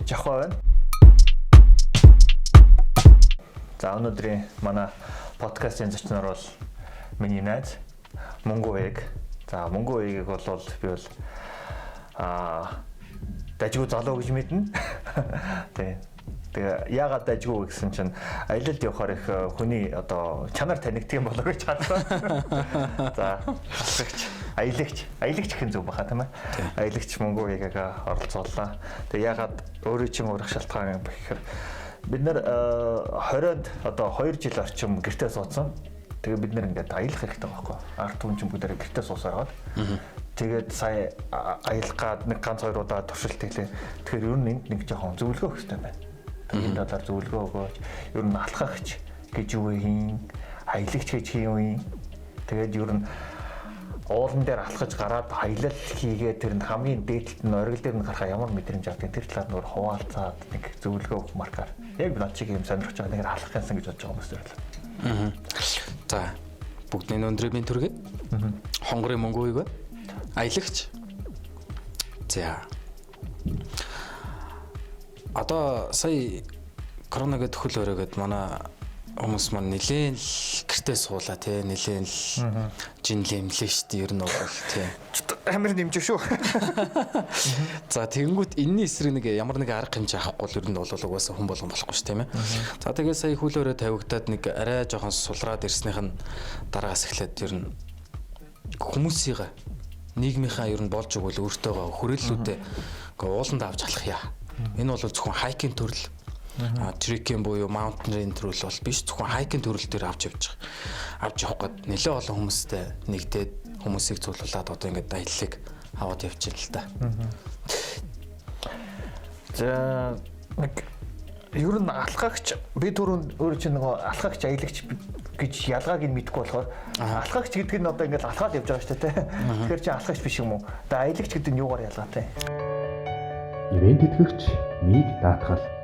Жохоо байна. За өнөөдрийн манай подкастын зочноор бол миний найз Мөнгө Уяг. За Мөнгө Уягийг бол би бол дажгүй залуу гэж мэднэ. Тэгээ яагаад дажгүй гэсэн чинь аялалд явахаар их хүний одоо чанар танигдсан болоо гэж харлаа. За аялагч гэх зүг баха тийм ээ. Аялагч Мөнгө Уягийг оролцууллаа. Тэгээ яагаад өөрөө чинь урах шалтгаан гэхээр бид нэр 20-нд одоо 2 жил орчим гэртээ суудсан. Тэгээ бид нэр ингээд аялах хэрэгтэй байхгүй. Ард түмэн чинь бүгдээ гэртээ суусаад. Тэгээд сая аялгаад нэг ганц хоёр удаа туршилт хийлээ. Тэгэхээр ер нь энд нэг жоохон зөвлөгөө өгөх хэрэгтэй байна. Тэгээд талаар зөвлөгөө өгөөч. Ер нь алхагч гэж юу хийн, аялагч гэж юу хийн. Тэгээд ер нь уулан дээр алхаж гараад аялал хийгээд тэр нь хамгийн дээдлэлт нь оргил дээр нь гарахаа ямар мэдрэмж авдаг тэр талаар нөр хуваалцаад нэг зөвлөгөө өгөх маркаар яг над чиг юм сонирхож байгаа нэгээр алхах гэсэн гэж бодож байгаа хүмүүс байна. За бүгдний өндрийн төргий. Хонгорын Мөнгө Уяг байна. Аялагч. За. Одоо сая корона гэдэг хөл өрөөгээд манай хүмүүс маань нэлээд гэртээ суулаа тий нэлээд жин лэмлээ штий ер нь бол тий амар нэмж шүү. За тэгэнгүүт энэний эсрэг нэг ямар нэг арга хэмжээ авахгүй л ер нь бол угаасаа хүн болгон болохгүй ш тийм ээ. За тэгээ сая хөл өрөө тавигдаад нэг арай жоохон сулраад ирснийх нь дараагаас эхлээд ер нь хүмүүсийн нийгмийнхаа ер нь болж өгвөл өөртөөгөө хүрээллүүдээ ууланд авч алах яа. Энэ бол зөвхөн хайкинг төрөл трекинг буюу маунтейнерийн төрөл бол биш зөвхөн хайкинг төрөл дээр авч явж байгаа. Авч явах гээд нэлээд олон хүмүүстэй нэгдээд хүмүүсийг цуглуулад одоо ингээд аяллыг аваад явж байна л да. За нэг ер нь алхагч би түрүүнд өөрөө чинь нөгөө алхагч аялагч гэж ялгааг нь мэдэхгүй болохоор алхагч гэдэг нь одоо ингээд алхаад явж байгаа шүү дээ. Тэгэхээр чи алхагч биш юм уу? Тэгээ аялагч гэдэг нь юугаар ялгаатай? Ивент тэтгэгч миг даатгал.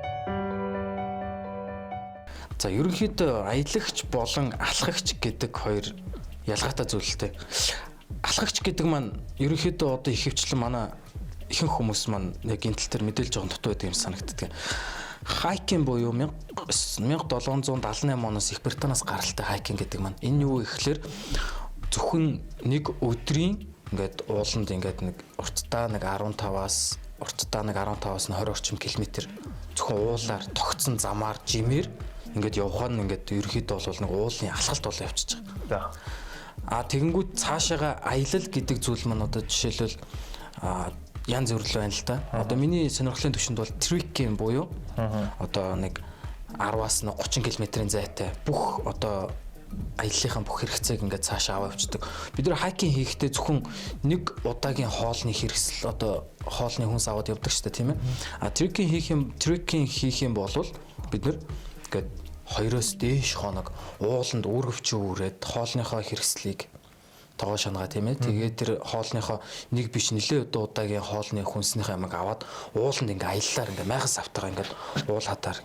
За ерөнхийдөө аялагч болон алхагч гэдэг хоёр ялгаатай зүйлтэй. Алхагч гэдэг маань ерөнхийдөө одоо их хвчлэн манай ихэнх хүмүүс маань яг энэ тал дээр мэдээлж байгаа дутуу байдаг юм санагддаг. Хайкинг буюу 1778 оноос Их Британаас гаралтай хайкинг гэдэг маань энэ юу гэхэлэр зөвхөн нэг өдрийн ингээд ууланд ингээд нэг уртдаа нэг 15-аас нь 20 орчим километр зөвхөн уулаар тогтсон замаар жимээр ингээд явах нь ингээд ерөөхдөө бол нэг уулын алхалт бол явчихж байгаа. Тэгэнгүүт цаашаага аялал гэдэг зүйл маань одоо жишээлбэл янз бүр байна л да. Одоо миний сонирхлын түвшинд бол трекинг буюу одоо нэг 10-аас 30 км-ийн зайтай бүх одоо аяллахын бүх хэрэгцээг ингээд цаашаа аваа явуулдаг. Бид нэр хайкинг хийхдээ зөвхөн нэг удаагийн хоолны хэрэгсэл одоо хоолны хүнс аваад явдаг шүү дээ тийм ээ. Трекинг хийх юм бол бид нэр ингээд 2-оос дээш хоног ууланд үүргэвч үүрээд хоолныхоо хэрэгслийг тогоо шангаа тийм ээ. Тэгээд тэр хоолныхоо нэг биш нэлээд удаагийн хоолны хүнснийхээ ямаг аваад ууланд ингээ аяллаар ингээ майхас автаар ингээ уул хатаар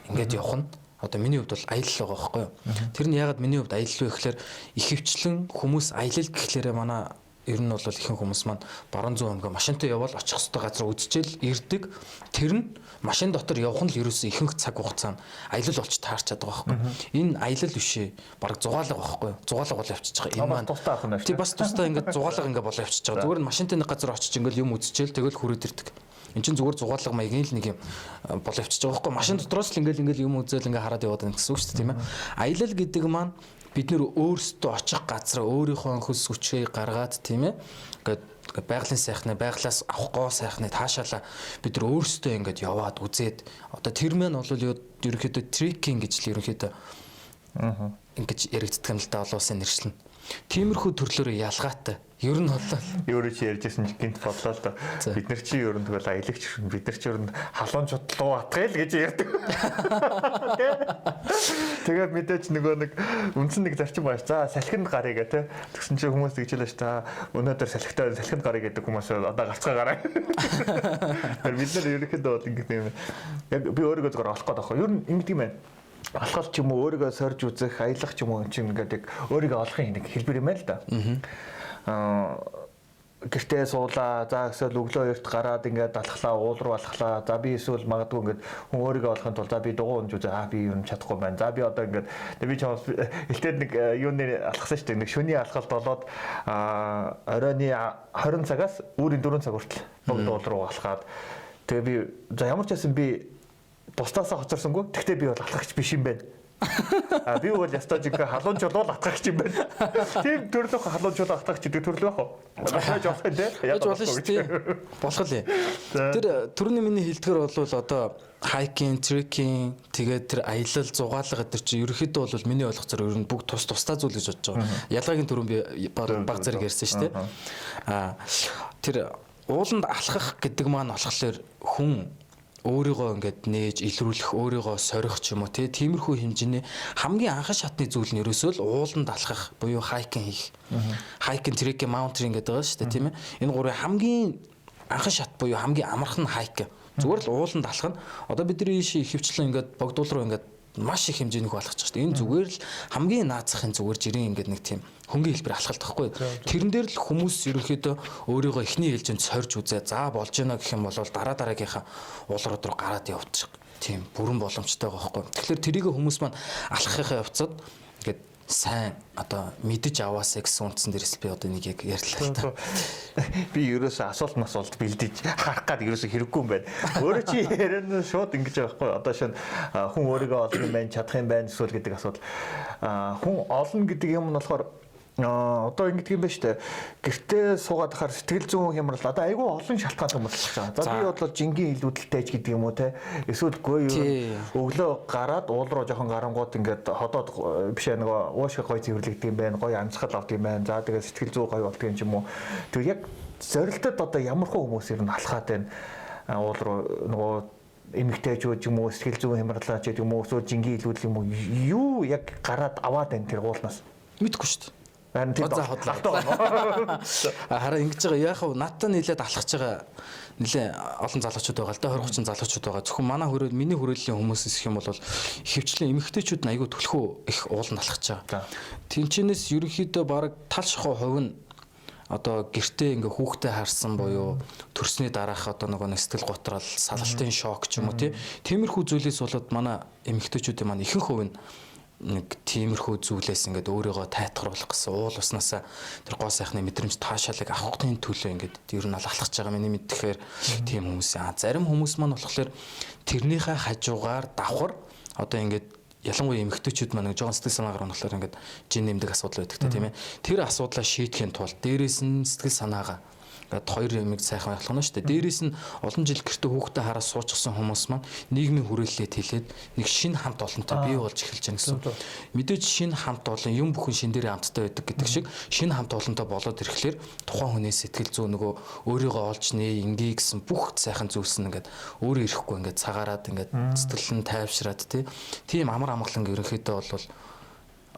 ингээ явах нь одоо миний хувьд бол аялал байгаа байхгүй юу. Тэр нь ягаад миний хувьд аялал вэ гэхээр их хвчлэн хүмүүс аялал гэхлээрээ манай ер нь бол ихэнх хүмүүс маань баруун зүүн аймгаа машинтай явбал очих хөстэй газар үзчихэл ирдэг. Тэр нь машин дотор явах нь л ерөөсөө ихэнх цаг хугацаанд аялал болж таарчаад байгаа байхгүй. Энэ аялал биш ээ. Бараг зугаалга байхгүй юу. Зугаалга бол явчихж байгаа. Энэ маань тий бас тустай ингээд зугаалга ингээд болоо явчихж байгаа. Зүгээр нь машинтай нэг газар очиж ингээд юм үзчихэл тэгэл хүрээд ирдэг. Энд чинь зүгээр зугаалга маягийн л нэг юм болоо явчихж байгаа байхгүй. Машин дотроос л ингээд юм үзэл ингээд хараад яваад байна гэсэн үг шүү дээ тийм ээ. Аялал гэдэг маань бид нэр өөрсдөө очих газараа өөрийнхөө хөлс хүчээ гаргаад тийм ээ. Ингээд байгалийн сайхны байглаас авах гоо сайхны таашаалаа бид нар өөрсдөө ингээд яваад үзээд одоо тэр маань бол ерөнхийдөө трекинг гэж л ерөнхийдөө ингэж яригддаг юм л да олон улсын нэршлэн. Тиймэрхүү төрлөөр ялгаатай. Ер нь болоо. Өөрөө чи ярьжсэн чинь гинт бодлоо л да. Бид нар чи ер нь тэгвэл аялагч бид нар чи ер нь халуун чудлуу атгая л гэж ярьдаг. Тэгээд мэдээч нөгөө нэг үндсэн нэг зарчим байна. За салхинд гарыг гэ тэ. Тэгсэн чи хүмүүс тэгжэлээ ш та өнөөдөр салхинд гарыг гэдэг хүмүүс одоо гарцгаа гараа. Тэр бид нар ерөнхийдөө бол ингэ юм. Яг би өөрийгөө зөвөр олох гээд байгаа. Ер нь ингэдэг юм байна. Алхал ч юм уу өөрийгөө сорж үзэх, аялах ч юм уу чинь ингээд яг өөрийгөө олохын нэг хэлбэр юм байл да. гэртээ суулаа. За эсвэл өглөө эрт гараад ингээд алхлаа, уул руу алхлаа. За би эсвэл магадгүй ингээд хүн өөрийгөө олохын тулд за би дугуй унж үзээ. Би юм чадахгүй байна. За би одоо ингээд би ч элтэд нэг юуны алхсан шүү дээ. Нэг шөний алхалт болоод оройны 20 цагаас өөрийн 4 цаг хүртэл богд уул руу алхаад тэгээ би за ямар ч байсан би бусдаасаа хоцорсонгүй. Тэгтээ би бол алхагч биш юм байна. Би бол ястаа жиг халуун жолоо атгагч юм байна. Тийм төрлөх халуун жолоо атгагч гэдэг төрлөө яах вэ? Яаж болох юм те? Яаж болно шүү дээ. Болох л. Тэр түрүүний миний хэлдгэр бол одоо хайкинг, трекинг, тэгээд тэр аялал, зугаалга гэдэг чинь ерөөхдөө бол миний ойлгоцоор ер нь бүгд тусдаа зүйл гэж бодож байгаа. Ялгаагийн түрүүн би баг зэрэг ярьсан шүү дээ. Тэр ууланд алхах гэдэг маань болохоор хүн өөрийгөө ингээд нээж илрүүлэх, өөрийгөө сорих ч юм уу тиймэрхүү хэмжээний хамгийн анхан шатны зүйл нь ерөөсөө л ууланд алхах буюу хайкинг хийх. Хайкинг, трекинг, маунтинг гэдэг байгаа шүү дээ тийм ээ. Энэ гурвын хамгийн анхан шат буюу хамгийн амархан хайк. Зүгээр л ууланд алхах нь одоо бидний ихэвчлэн ингээд богдуул руу ингээд маш их хэмжээний хөө алхаж байгаа шүү дээ. Энэ зүгээр л хамгийн наацхын зүгээр жирийн ингээд нэг тийм хөнгөн хэлбэр алхалт тахгүй. Тэрэн дээр л хүмүүс ерөнхийдөө өөрийгөө эхний ээлжинд сорж үзээ. За болж гэнэ гэх юм бол дараагийнхаа уулрууд руу гараад явчих. Тийм бүрэн боломжтой байгаа байхгүй. Тэгэхээр тэрийг хүмүүс маань алхахын явцад ингээд сайн одоо мэдэж аваасаа гэсэн үндсэн дээрээс би одоо нэг яг ярьлаа л та. Би ерөөсөө асуулт масуулт бэлдэж харах гад ерөөсөө хэрэггүй юм байна. Өөрөө чи ярина шууд ингэж байгаа байхгүй. Одоо шинэ хүн өөрийгөө олох юм байна, чадах юм байна эсвэл гэдэг асуудал. Хүн олно гэдэг юм нь болохоор одоо ингэдэг юм байна шүү дээ. Гэртээ суугаад ахаар сэтгэл зүйн хямрал одоо айгүй олон шалтгаантай хүмүүс байна. За би бодлоо жингийн илүүдэлтэйч гэдэг юм уу те. Эсвэл гүй өглөө гараад уул руу жоохон гарангууд ингээд ходоод биш нөгөө уушиг гой цэвэрлэгдэг юм байна. Гой амьсгал авдаг юм байна. За тэгээд сэтгэл зүй гой болдог юм уу. Тэр яг зорилтод одоо ямар хөө хүмүүс ер нь алхаад байна. Уул руу нөгөө эмэгтэйчүүд юм уу сэтгэл зүйн хямралаач гэдэг юм уу эсвэл жингийн илүүдэл юм уу юу яг гараад аваад байна тэр уулнаас мэдгүй шүү дээ. Хараа ингэж байгаа. Яг хав надтай нийлээд алхаж байгаа нэлээ олон залуучууд байгаа л да 20-30 залуучууд байгаа. Зөвхөн манай миний хүрээллийн хүмүүсээс их юм бол хөвчлэн эмэгтэйчүүд нь айгүй төлхөө их ууланд алхаж байгаа. Тэнчнээс ерөнхийдөө баг тал шахуу хувь нь одоо гэртээ ингээ хүүхдээ харсан буюу төрсний дараах одоо нэг сэтгэл готрал, салалтын шок ч юм уу тиймэрхүү зүйлээс болоод манай эмэгтэйчүүдийн маань ихэнх хувь нь нэг тиймэрхүү зүйлээс ингээд өөрийгөө тайтгаруулах гэсэн уул уснасаа тэр гоо сайхны мэдрэмж таашаалыг авахын төлөө ингээд ер нь алхаж байгаа миний мэдхээр тийм хүмүүс зарим хүмүүс маань болохоор тэрнийхээ хажуугаар давхар одоо ингээд ялангуяа эмэгтэйчүүд маань нэг жоохон сэтгэл санаагаар болохоор ингээд жин нэмдэг асуудал байдаг тийм ээ тэр асуудлаа шийдэхин тулд дээрээс нь сэтгэл санаагаа хоёр юмыг сайхан ойлгоно шүү дээ. Дээрээс нь олон жил гэрте хүүхдээ хараа суучихсан хүмүүс маань нийгмийн хүрээлэлд хэлээд нэг шинэ хамт олонтой бий болж эхэлж байгаа гэсэн. Мэдээж шинэ хамт олон юм бүхэн шин дээр хамттай байдаг гэдэг шиг шинэ хамт олонтой болоод ирэхлээр тухайн хүнээс сэтгэл зүй нөгөө өөрийгөө олж нээ ингээ гэсэн бүх сайхан зүйлс нь ингээд өөрөө ирэхгүй ингээд цагаараад ингээд сэтгэл нь тайвшраад тийм амар амгалан ерөнхийдөө бол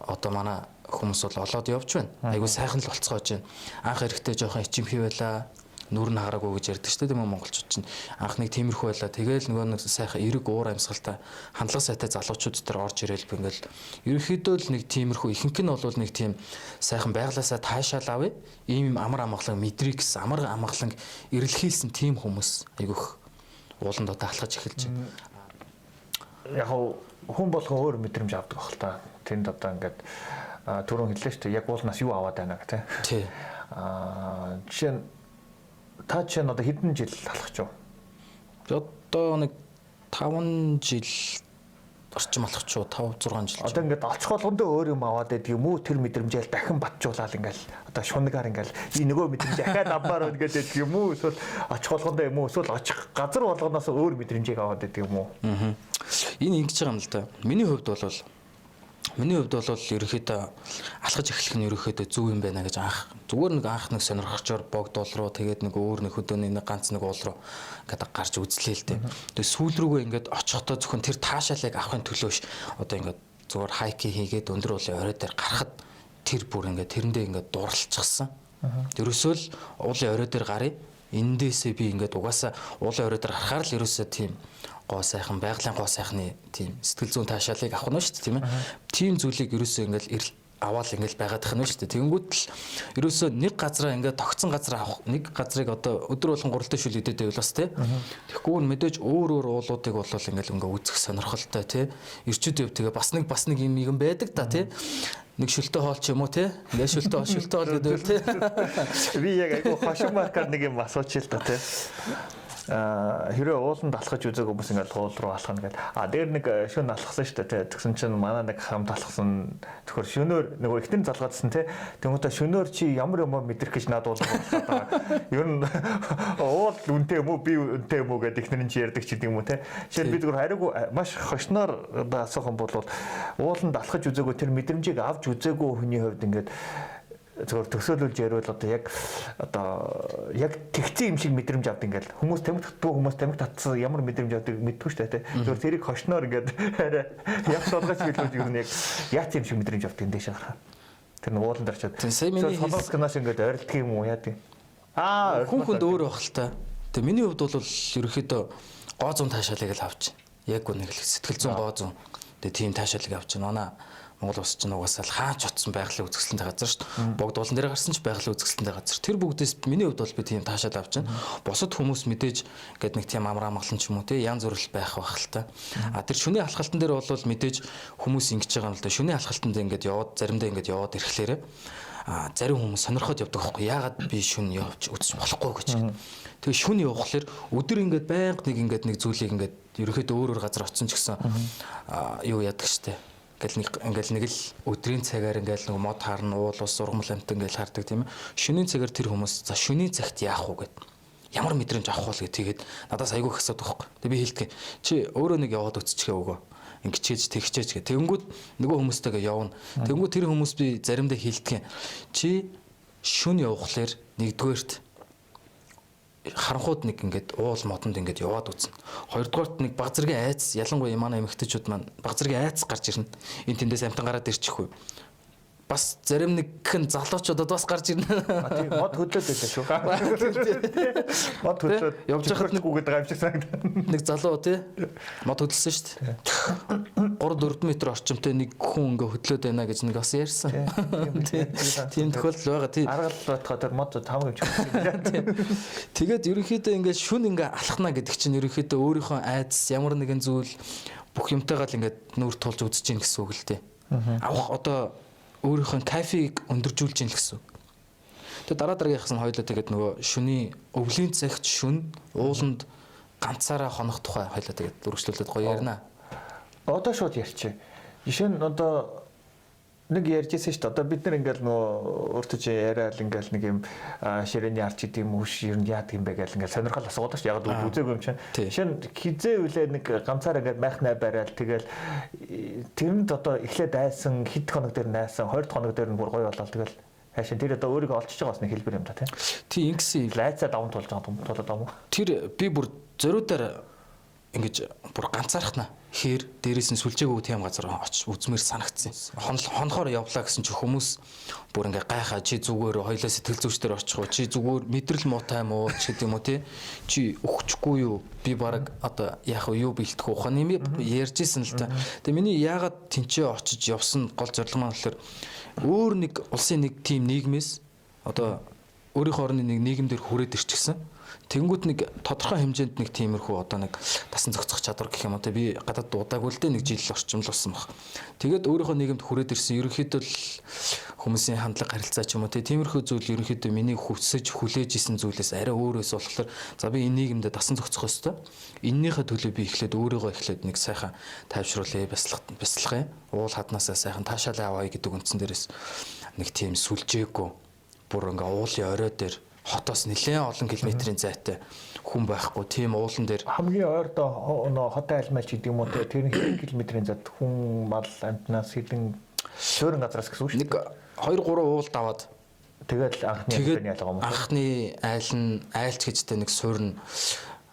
одоо манай хүмүүс бол олоод явж байна. Айгу сайхан л болцоож байна. Анх эрэхтэй жоохон ичимхий байла. Нүр нь хараагүй гэж ярьдаг шүү дээ тийм үү монголчууд чинь. Анх нэг тиймэрхүү байла. Тэгээл нөгөө нэг сайхан эрэг уур амьсгалтай хандлага сайтай залуучууд төр орж ирэл би ингээл ерөнхийдөө л нэг тиймэрхүү ихэнх нь бол нэг тийм сайхан байглаасаа таашаал авъя. Ийм амар амгалан мэдрий гэсэн амар амгалан эрэлхийлсэн тийм хүмүүс айгүйх ууланд одоо алхаж эхэлж байна. Яг хүн болгон өөр мэдрэмж авдаг баг л та. Тэнд одоо ингээд түрүүн хэллээ шүү дээ. Яг уулнаас юу аваад байна гэх тий. Жишээ нь та чинь одоо хэдэн жил алхаж байна? Одоо нэг 5 жил орчим алхаж байна. 5 6 жил. Одоо ингээд олчих болгондоо өөр юм аваад байдаг юм уу? Тэр мэдрэмжээл дахин батжуулаад ингээд одоо шунагаар ингээд ಈ нөгөө мэдрэмж дахиад авмаар байна гэдэг юм уу? Эсвэл очих болгондоо юм уу? Эсвэл очих газар болгоноос өөр мэдрэмжийг аваад байдаг юм уу? Энэ ингэж байгаа юм л да. Миний хувьд бол ерөөхдөө алхаж эхлэх нь ерөөхдөө зөв юм байна гэж зүгээр нэг сонирхогчоор богдол руу тэгээд нэг өөр нэг хөдөөний нэг ганц нэг уул руу ингээд гарч үзлээ л дээ. Тэгээд сүүл рүүгээ ингээд очихдоо зөвхөн тэр таашаалыг авахын төлөөш одоо ингээд зүгээр хайкинг хийгээд өндөр уулын орой дээр гарахад тэр бүр ингээд тэрэндээ ингээд дурлалчихсан. Ерөөсөө л уулын орой дээр гарыг эндээсээ би ингээд угаасаа уулын орой дээр гарахаар л ерөөсөө тийм гоо сайхан байгалийн гоо сайхны тийм сэтгэл зүйн таашаалыг авах нь шүү дээ тийм ээ. Тийм зүйлийг ерөөсөө ингээл аваад ингээл байгаад их нь шүү дээ. Тэгэнгүүт л ерөөсөө нэг газараа ингээд тогтсон газар авах, нэг газрыг одоо өдөр болгон гуралтай шүл идэдэг байл бас тий. Тэгэхгүй мэдээж өөр уулуудыг бол ингээд үзэх сонирхолтой тий. Ирчүүд өв тэгээ бас нэг юм байдаг да тий. Нэг шүлтэй хоол ч юм уу тий. Ингээд шүлтэй хоол гэдэг тий. Би яг айгу хошигмаркаар нэг юм асуучих л та тий. Хэрвээ ууланд алхаж үзег хүмүүс ингээд уул руу алхана гэдэг. Дээр нэг шүн алхсан шүү дээ. Тэгсэн чинь манай нэг хамт алхсан. Тэгэхээр шөнөөр нөгөө ихтэн залгаадсан тий. Тэнгүүтээ шөнөөр чи ямар юм мэдрэх гэж надад уулзах байгаа. Ер нь уул үнтэй юм уу би үнтэй юм уу гэдэг ихнэрийн чи ярьдаг ч юм уу тий. Жишээл бид зүгээр хариуг маш хошноор асуухан бол ууланд алхаж үзег тэр мэдрэмжийг авч үзээгүй хүний хувьд ингээд зөвхөн төсөөлүүлж яриул яг тэгцэн юм шиг мэдрэмж авдаг ингээл хүмүүс тамхи татсан ямар мэдрэмж авдаг мэдгүй шүү дээ зөвхөн тэрийг хошноор ингээд яг толгойч хэлүүлж юу нэг яат юм шиг мэдрэмж авдаг энэ дэше гарах. Тэр нэг ууланд орчод. Солонгос кинош ингээд ойролдох юм уу яа тийм. Хүн хүнд өөр байх л та. Тэгээ миний хувьд бол ерөөхдөө гоо зүүн таашаалыг л авч. Яг үнэ хэлэх сэтгэл зүйн гоо зүүн. Тэгээ тийм таашаалыг авч байна. Монгол улс чинь угаасаа л хаач утсан байгалийн үзэсгэлэнтэй газар шүү дээ. Богд улан дээр гарсан ч байгалийн үзэсгэлэнтэй газар. Тэр бүгдээс миний хувьд бол би тийм таашаал авч байна. Бусад хүмүүс мэдээж гээд нэг тийм амраа амгалан ч юм уу те янз бүр байх л та. Тэр шүний алхалтан дээр бол мэдээж хүмүүс ингэж байгаа юм л да. Шүний алхалтанд ингээд яваад заримдаа ингээд яваад ирэхлээр зарим хүмүүс сонирхоод явдаг байхгүй. Яагаад би шүн явж үзэж болохгүй гэж. Тэгээ шүн явахлаар өдөр ингээд байнга нэг зүйлийг ингээд ерөөхдөө өөр газар очсон ч гэсэн юу яадаг штэ. Ингээл нэг л өдрийн цагаар ингээл нэг мод харна уул ус ургамал амт ингээл хардаг тийм ээ. Шөнийн цагаар тэр хүмүүс за шөнийн цагт яах вэ гэд. Ямар мэдрэмж авах вэ тэгээд надаас айгүй их асуудаг байхгүй. Тэг би хэлдэг. Чи өөрөө нэг яваад үцчихээ өгөө. Ингэчээж тэгчээж гэх. Тэнгүүд нөгөө хүмүүстэйгээ явна. Тэнгүүд тэр хүмүүс би заримдаа хэлдэг. Чи шөнө явахлаар нэгдүгээрт харанхууд нэг ингээд уул модонд ингээд яваад үзнэ. Хоёрдугаарт нэг баг зэргийн айц ялангуяа манай эмэгтэйчүүд маань баг зэргийн айц гарч ирнэ. Энэ тэндээс амтан гараад ирчихгүй. Бас зарим нэг хэн залуучуудад бас гарч ирнэ. Тийм мод хөдлөөд байлаа шүү. Мод хөдлөөд явж хахад нэг үгээд байгаа юм шиг санагдав. Нэг залуу тий мод хөдлсөн шүү дээ. 3-4 м орчимтэй нэг хүн ингээ хөдлөөд байна гэж нэг бас ярьсан. Тийм тохиолдол байгаа тий. Аргал бодоход тэр мод 5 гэж. Тэгээд ерөнхийдөө ингээ шүн ингээ алхна гэдэг чинь ерөнхийдөө өөрийнхөө айдас ямар нэгэн зүйл бүх юмтайгаа л ингээ нүүр тулж үзэж гин гэсэн үг л тий. Авах одоо өөрийнхөө кайфыг өндөржүүлж ийн л гэсэн. Тэгээ дараагийнхаас нь хоёлоо тэгээд нөгөө шүний өвлийн цагт шүн ууланд ганцаараа хонох тухай хоёлоо тэгээд үргэлжлүүлээд гоё ярина. Одоо шууд ярьчих. Жишээ нь одоо нэг ярьжсэн шүү дээ. Одоо бид нар ингээл нөгөө өөртөө чи яриад ингээл нэг юм ширээний арч идэм үш ер нь яадаг юм бэ гэл ингээл сонирхол асуудаг шүү. Яг үзээгүй юм чинь. Жишээ нь хизээ үлээ нэг ганцаар ингээд майхнаа барайл тэгэл тэрэнд одоо эхлээд айсан хэд хоног дээр найсан 20 хоног дээр нь бүр гоё болол тэгэл хаашаа тэр одоо өөрийгөө олчиж байгаа бас нэг хэлбэр юм да тийм. Тийм ингэсэн лайцаа даван тулж байгаа юм тулаад байгаа юм. Тэр би бүр зориудаар ингэж бүр ганцаархна хээр дээрээс нь сүлжээгөө тийм газар очиж үзмээр санагдсан. Хонохоор явлаа гэсэн чи хүмүүс бүр ингээ гайхаа чи зүгээр хоёлаа сэтгэл зүйчдэр очих уу чи зүгээр мэдрэл муутай юм уу ч гэдэг юм уу тий чи өгчихгүй юу би баг одоо яах вэ юу бэлтэх ухаан юм ярьжсэн л та. Тэгээ миний яагаад тэнцээ очиж явсан гол зорилго маань болохоор өөр нэг улсын нэг тийм нийгмээс одоо өөрийнхөө орны нэг нийгэмдэр хүрээд ирчихсэн. Тэнгүүд нэг тодорхой хэмжээнд нэг тиймэрхүү одоо нэг тасан зохицох чадвар гэх юм уу те би гадаад дуудаагүй л дээ нэг жил орчимлуулсан баг. Тэгээд өөрийнхөө нийгэмд хүрээд ирсэн ерөнхийдөө хүмүүсийн хандлага харилцаа ч юм уу те тиймэрхүү зүйл ерөнхийдөө миний хүсэж хүлээж исэн зүйлээс арай өөрөөс болохоор за би энэ нийгэмдээ тасан зохицох ёстой. Эннийхээ төлөө би эхлээд өөрийгөө эхлээд нэг сайхан тайвшруулъя бяцлахын уул хаднаасаа сайхан таашаалаа авъя гэдэг үндсэн дээрээс нэг тийм сүлжээгүй бүр ингээ уулын орой дээр хотоос нэлээд олон километрийн зайтай хүн байхгүй тийм уулан дээр хамгийн ойрдоо хот айлмаач гэдэг юм уу тэр хэдэн километрийн зайд хүн мал амтнаас хэдэн суурин газраас гэсэн үг шүү дээ. Нэг 2-3 уул даваад тэгээд анхны айлын ялгаа юм. Анхны айл нь айлч гэжтэй нэг суурин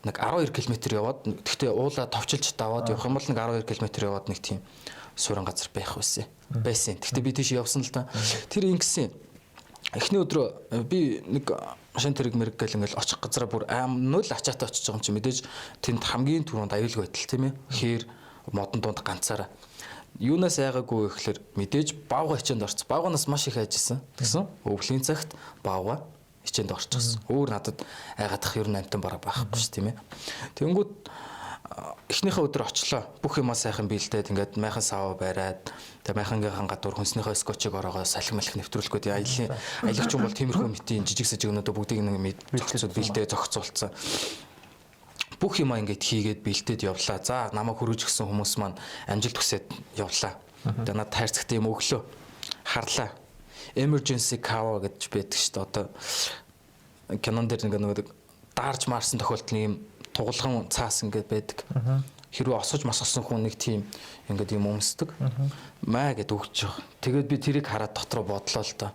нэг 12 км яваад гэхдээ уулаа товчилж даваад явах юм бол нэг 12 км яваад нэг тийм суурин газар байх байсан. Гэхдээ би тийш явсан л да. Тэр ингэсэн эхний өдрөө би нэг машин тэрэг мэрэг гэл ингээл очих газараа бүр нөл ачаатай очиж байгаа юм чи мэдээж тэнд хамгийн түрүүнд аюулгүй байтал тийм ээ хээр модон дунд ганцаараа Юунаас айгаагүй гэхэлэр мэдээж баавга хичээнд орсон. Баавганаас маш их айжсэн. Тэгсэн. Өвлийн цагт баавга хичээнд орчихсон. Өөр надад айгаадах ер нь амтан бараг байхгүй ш тийм ээ. Тэнгүүд эхнийхээ өдөр очлоо. Бүх юмаа сайхан биелдээд ингээд майхан сав бариад тэгээ майхангийнхаа гадуур хүнснийхээ скотчийг ороогоо салхи малх нэвтрүүлэх гэдэг аялагч юм бол тиймэрхүү мэтийн жижиг сэжигнүүдээ бүгдийг нэг зохицуулаад бэлдээ зохицуулсан. Бүх юмаа ингээд хийгээд бэлдээд явлаа. За намайг хөрөж гисэн хүмүүс маань амжилт хүсээд явлаа. Тэгээ надад тайрцагт юм өглөө харлаа. Emergency cover гэж байдаг шүү дээ. Одоо кинон дээр нэг даарж марсан тохиолдол юм тугалган цаас ингээд байдаг. Хэрвээ осож масгсан хүн нэг тийм ингээд юм өмсдөг. Маа гэд өгч байгаа. Тэгээд би тэрийг хараад дотроо бодлоо л доо.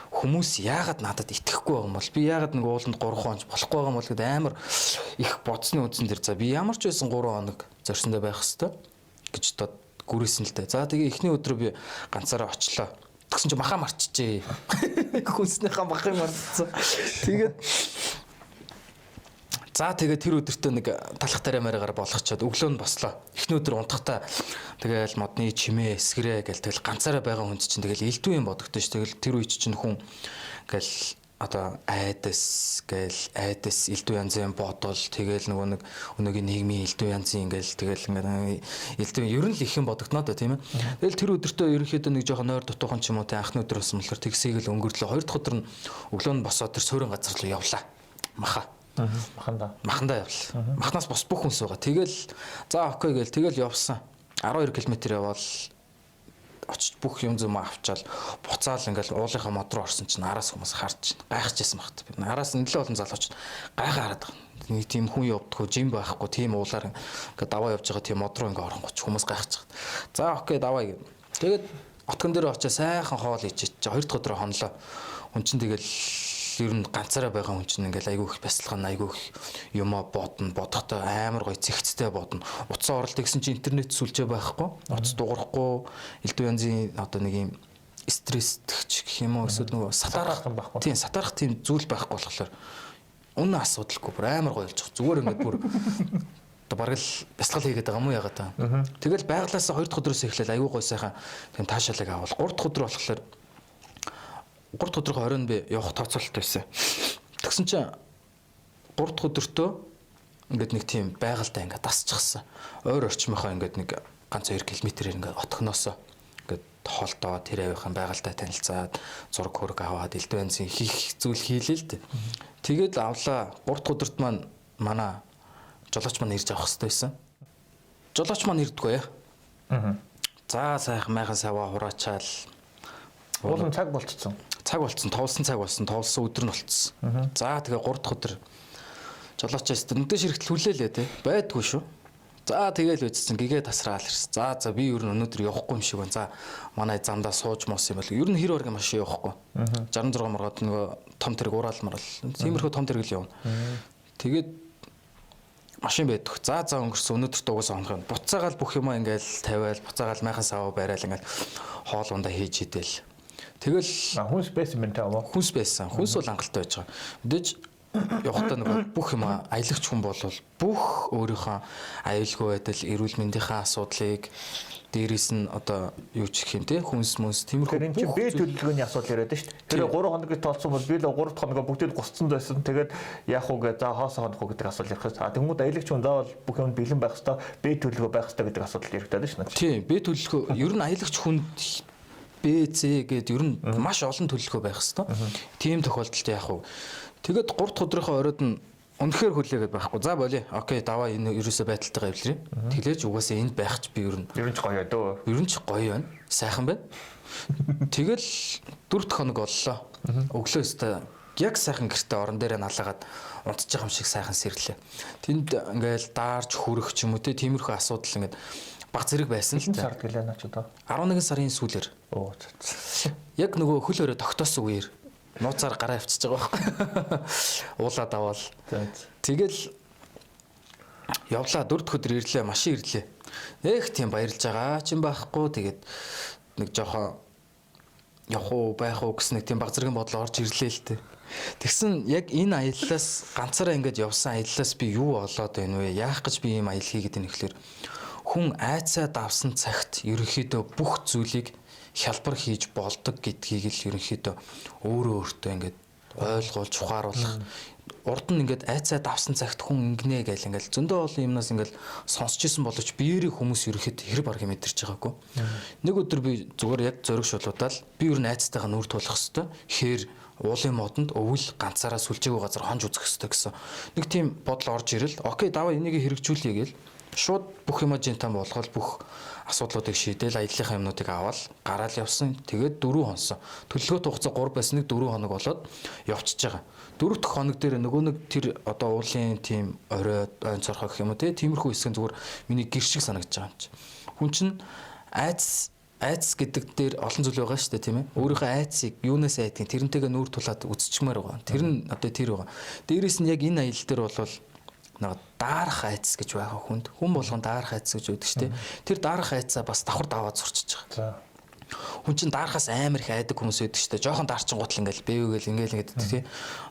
Хүмүүс яагаад надад итгэхгүй байгаа юм бол би яагаад нэг ууланд 3 хоног болохгүй байгаа юм бол гэд амар их бодсны үндсэн дээр за би ямар ч байсан 3 хоног зорьсондоо байх хэвээр гэж одоо гүрээсэн л дээ. За тэгээ эхний өдрөө би ганцаараа очлоо. Тэгсэн чинь махаа марчжээ. Хүнснийхээ махыг марцсан. Тэгээд тэр өдөртөө нэг талах тариамаараар болгочоод өглөө нь бослоо. Эхний өдөр унтахтаа тэгэл модны чимээ эсгэрээ гэл тэгэл ганцаараа байгаа хүн чинь тэгэл элдв юм бодогдсон ш. Тэгэл тэр үе чинь хүн гэл одоо айдас элдв янзын бодол тэгэл нэг өнөөгийн нийгмийн элдв янзын ингээл тэгэл ингээд элдв ер нь л их юм бодогдноо да тийм ээ. Тэгэл тэр өдөртөө ерөнхийдөө нэг жоохон нойр дутуухан ч юм уу те анхны өдөр болсон болохоор тэгсийг л өнгөрлөө. Хоёр дахь өдөр нь өглөө нь босоод тэр суурин газар руу явлаа. Махандаа явлаа. Махнаас бос бүх хүнс байгаа. Тэгэл за окей гээл тэгэл явсан. 12 км явбал очиж бүх юм зүм авчаал буцаал ингээл уулынхаа мод руу орсон чинь араас хүмүүс харж гайхажсэн багт. Би араас нэлээд олон залууч гайхаа хараад байгаа. Нэг тийм хүн явдггүй жим байхгүй тийм уулаар ингээд даваа явж байгаа тийм мод руу ингээд оронгоч хүмүүс гайхаж байгаа. За окей даваа гэв. Тэгээд отгон дээр очиж сайхан хоол ичиж хоёр дахь өдрөө хонлоо. Хүн чинь тэгэл ер нь ганцаараа байгаа хүн чинь ингээл айгүй их бясалган айгүй их юмаа бодохдоо амар гоё зэгцтэй бодно. Утсан оролт гэсэн чинь интернет сүлжээ байхгүй. Утас дуурахгүй элдв янзын одоо нэг юм стресстгч гэх юм уу эсвэл нөгөө сатарах юм байхгүй. Тийм сатарах тийм зүйл байхгүй болохоор үнэн асуудалгүй бүр амар гоё болж байгаа. Зүгээр ингээд бүр одоо бараг л бясалгал хийгээд байгаа юм уу ягаад та. Тэгэл байглаасаа 2 дахь өдрөөс эхлээл айгүй гоё сайхан тийм таашаалыг авал 3 дахь өдөр болохоор 3 дахь өдрийнхөө оройн би явах тооцоололт байсан. Тэгсэн чинь 3 дахь өдөртөө ингээд нэг тийм байгальтай ингээд дасчихсан. Ойр орчмынхаа ингээд нэг ганц 2 км-ээр ингээд отгоноосоо ингээд хоолтоо тэр авийнхаа байгальтай танилцаад зураг хөрөг аваад элдв янзын хийх зүйл хийлээ л дээ. Тэгээд авлаа 3 дахь өдөрт маань манай жолооч маань ирж авах хэрэгтэй байсан. Жолооч маань ирдэггүй яа. За сайхан майхан саваа хураачаал. Уулын цаг болчихсон. Цаг болцсон, тоолсон цаг болсон, тоолсон өдөр нь болцсон. За тэгээ 3 дахь өдөр жолоочоос өнөдөө ширхтэл хүлээлээ те. Байдгүй шүү. За тэгээл үзсэн гэгээ тасраал ирсэн. За би ер нь өнөөдөр явахгүй юм шиг байна. За манай замдаа сууж мос юм бол ер нь хэр баргийн машин явахгүй. 66 маргаад нөгөө том тэрэг ураалмаар л. Тиймэрхүү том тэрэг л явна. Тэгээд машин байдаг. За өнгөрсөн өнөөдөр дугаас онох юм. Буцаагаал бүх юмаа ингээл тавиал, буцаагаал майхан саваа барайл ингээл хоол ундаа хийж идэл. Тэгэл хүнс байсан юм таа. Хүнс байсан. Хүнс бол хангалттай байж байгаа. Мэдээж явахдаа нэг бүх юм аялагч хүн бол бүх өөрийнхөө аюулгүй байдал, эрүүл мэндийнхээ асуудлыг дээрээс нь одоо юу ч гэх юм те хүнс тиймэрхүү энэ чинь бие төлөвлөгөөний асуудал яриад шүү дээ. Тэр 3 хоногт тоолсон бол би л 3 дахь хоногоо бүгдийг гусцсан байсан. Тэгээд яах вэ гэж за хоосоо хонох гэдэг асуудал ярих хэрэгтэй. Тэнгүүд аялагч хүн заавал бүх юм бэлэн байх хэрэгтэй, бие төлөвлөгөө байх хэрэгтэй гэдэг асуудал яригдаад шүү дээ. Тийм, бие төлөвлөгөө ер нь аялагч хүнд БЦ гэдэг ер нь маш олон төлөвлөгөө байх хэрэгтэй. Тийм тохиолдолд яах вэ? Тэгээд 3 дахь өдрийнхөө оройд нь үнэхээр хүлээгээд байхгүй. За болио. Окей, даваа энэ ерөөсөө байдалтайгаа эвлэрээ. Тэглээж угаасаа энд байх ч би ер нь ч гоё дөө. Ер нь ч гоё байна. Сайхан байна. Тэгэл 4 дахь хоног боллоо. Өглөө өстө яг сайхан гэртээ орон дээрээ налаагаад унтж байгаа юм шиг сайхан сэрлээ. Тэнд ингээл даарч хүрэх ч юм уу те тиймэрхүү асуудал ингээд баг зэрэг байсан л та. Сард гэлээ наач одоо. 11 сарын сүүлээр. Оо. Яг нөгөө хөл өрөө тогтоосон үеэр нууцаар гараа авчиж байгаа байхгүй. Уулаад аваад. Тэгэл явлаа 4 дахь өдөр ирлээ, машин ирлээ. Их тийм баярлж байгаа ч юм байхгүй. Тэгээд нэг жоохон явах уу, байх уу гэсэн нэг тийм баг зэргийн бодол орж ирлээ л дээ. Тэгсэн яг энэ аяллаас ганцаараа ингэж явсан аяллаас би юу олоод байна вэ? Яах гэж би ийм аялал хийгээд байна гэхэлэр хүн айцаа давсан цагт ерөнхийдөө бүх зүйлийг хялбар хийж болдог гэдгийг л ерөнхийдөө өөрөө өөртөө ингээд ойлгуулж ухааруулах. Урд нь ингээд айцаа давсан цагт хүн ингэнэ гэл ингээд зөндөө олон юмнаас ингээд сонсч исэн боловч биеэрээ хүмүүс ерөөхдөө хэрэг бараг мэдэрч байгаагүй. Нэг өдөр би зүгээр яг зөрөг шулуудаад би ер нь айцтайгаа нүр тулах хэвээр хээр уулын модонд өвөл ганцаараа сүлжээгүй газар хонж үзэх хэвээр гэсэн. Нэг тийм бодол орж ирэл. Окей, даваа энийг хэрэгжүүлье гээл. Шууд бүх юм жинтан болгоод бүх асуудлуудыг шийдээл аяллахын юмнуудыг аваад гараал явсан. Тэгээд 4 хонсон. Төлөвлөгөөт хугацаа 3 байсан нэг 4 хоног болоод явчихж байгаа. 4 дахь хоног дээр нөгөө нэг тэр одоо уулын тийм орой ойн цорхоо гэх юм уу тиймэрхүү хэсэг зүгээр миний гэр шиг санагдаж байгаа юм чи. Хүн чинь айц гэдэг дээр олон зүйл байгаа шүү дээ тийм ээ. Өөрийнхөө айцыг юунаас айдгийг тэрнтэйгээ нүүр тулаад үзчихмээр байгаа. Тэр нь одоо тэр байгаа. Дээрээс нь яг энэ аялал дээр бол нэг даарах айц гэж байгаа хүнд. Хүн болгон даарах айц гэж үүдэх шүү дээ. Тэр даарах айцаа бас давхар даваад сурчиж байгаа. Хүн чинь даарахаас амар их айдаг хүмүүс байдаг шүү дээ. Жохон даарчин гутал ингээл бэвгээл ингээл тийм.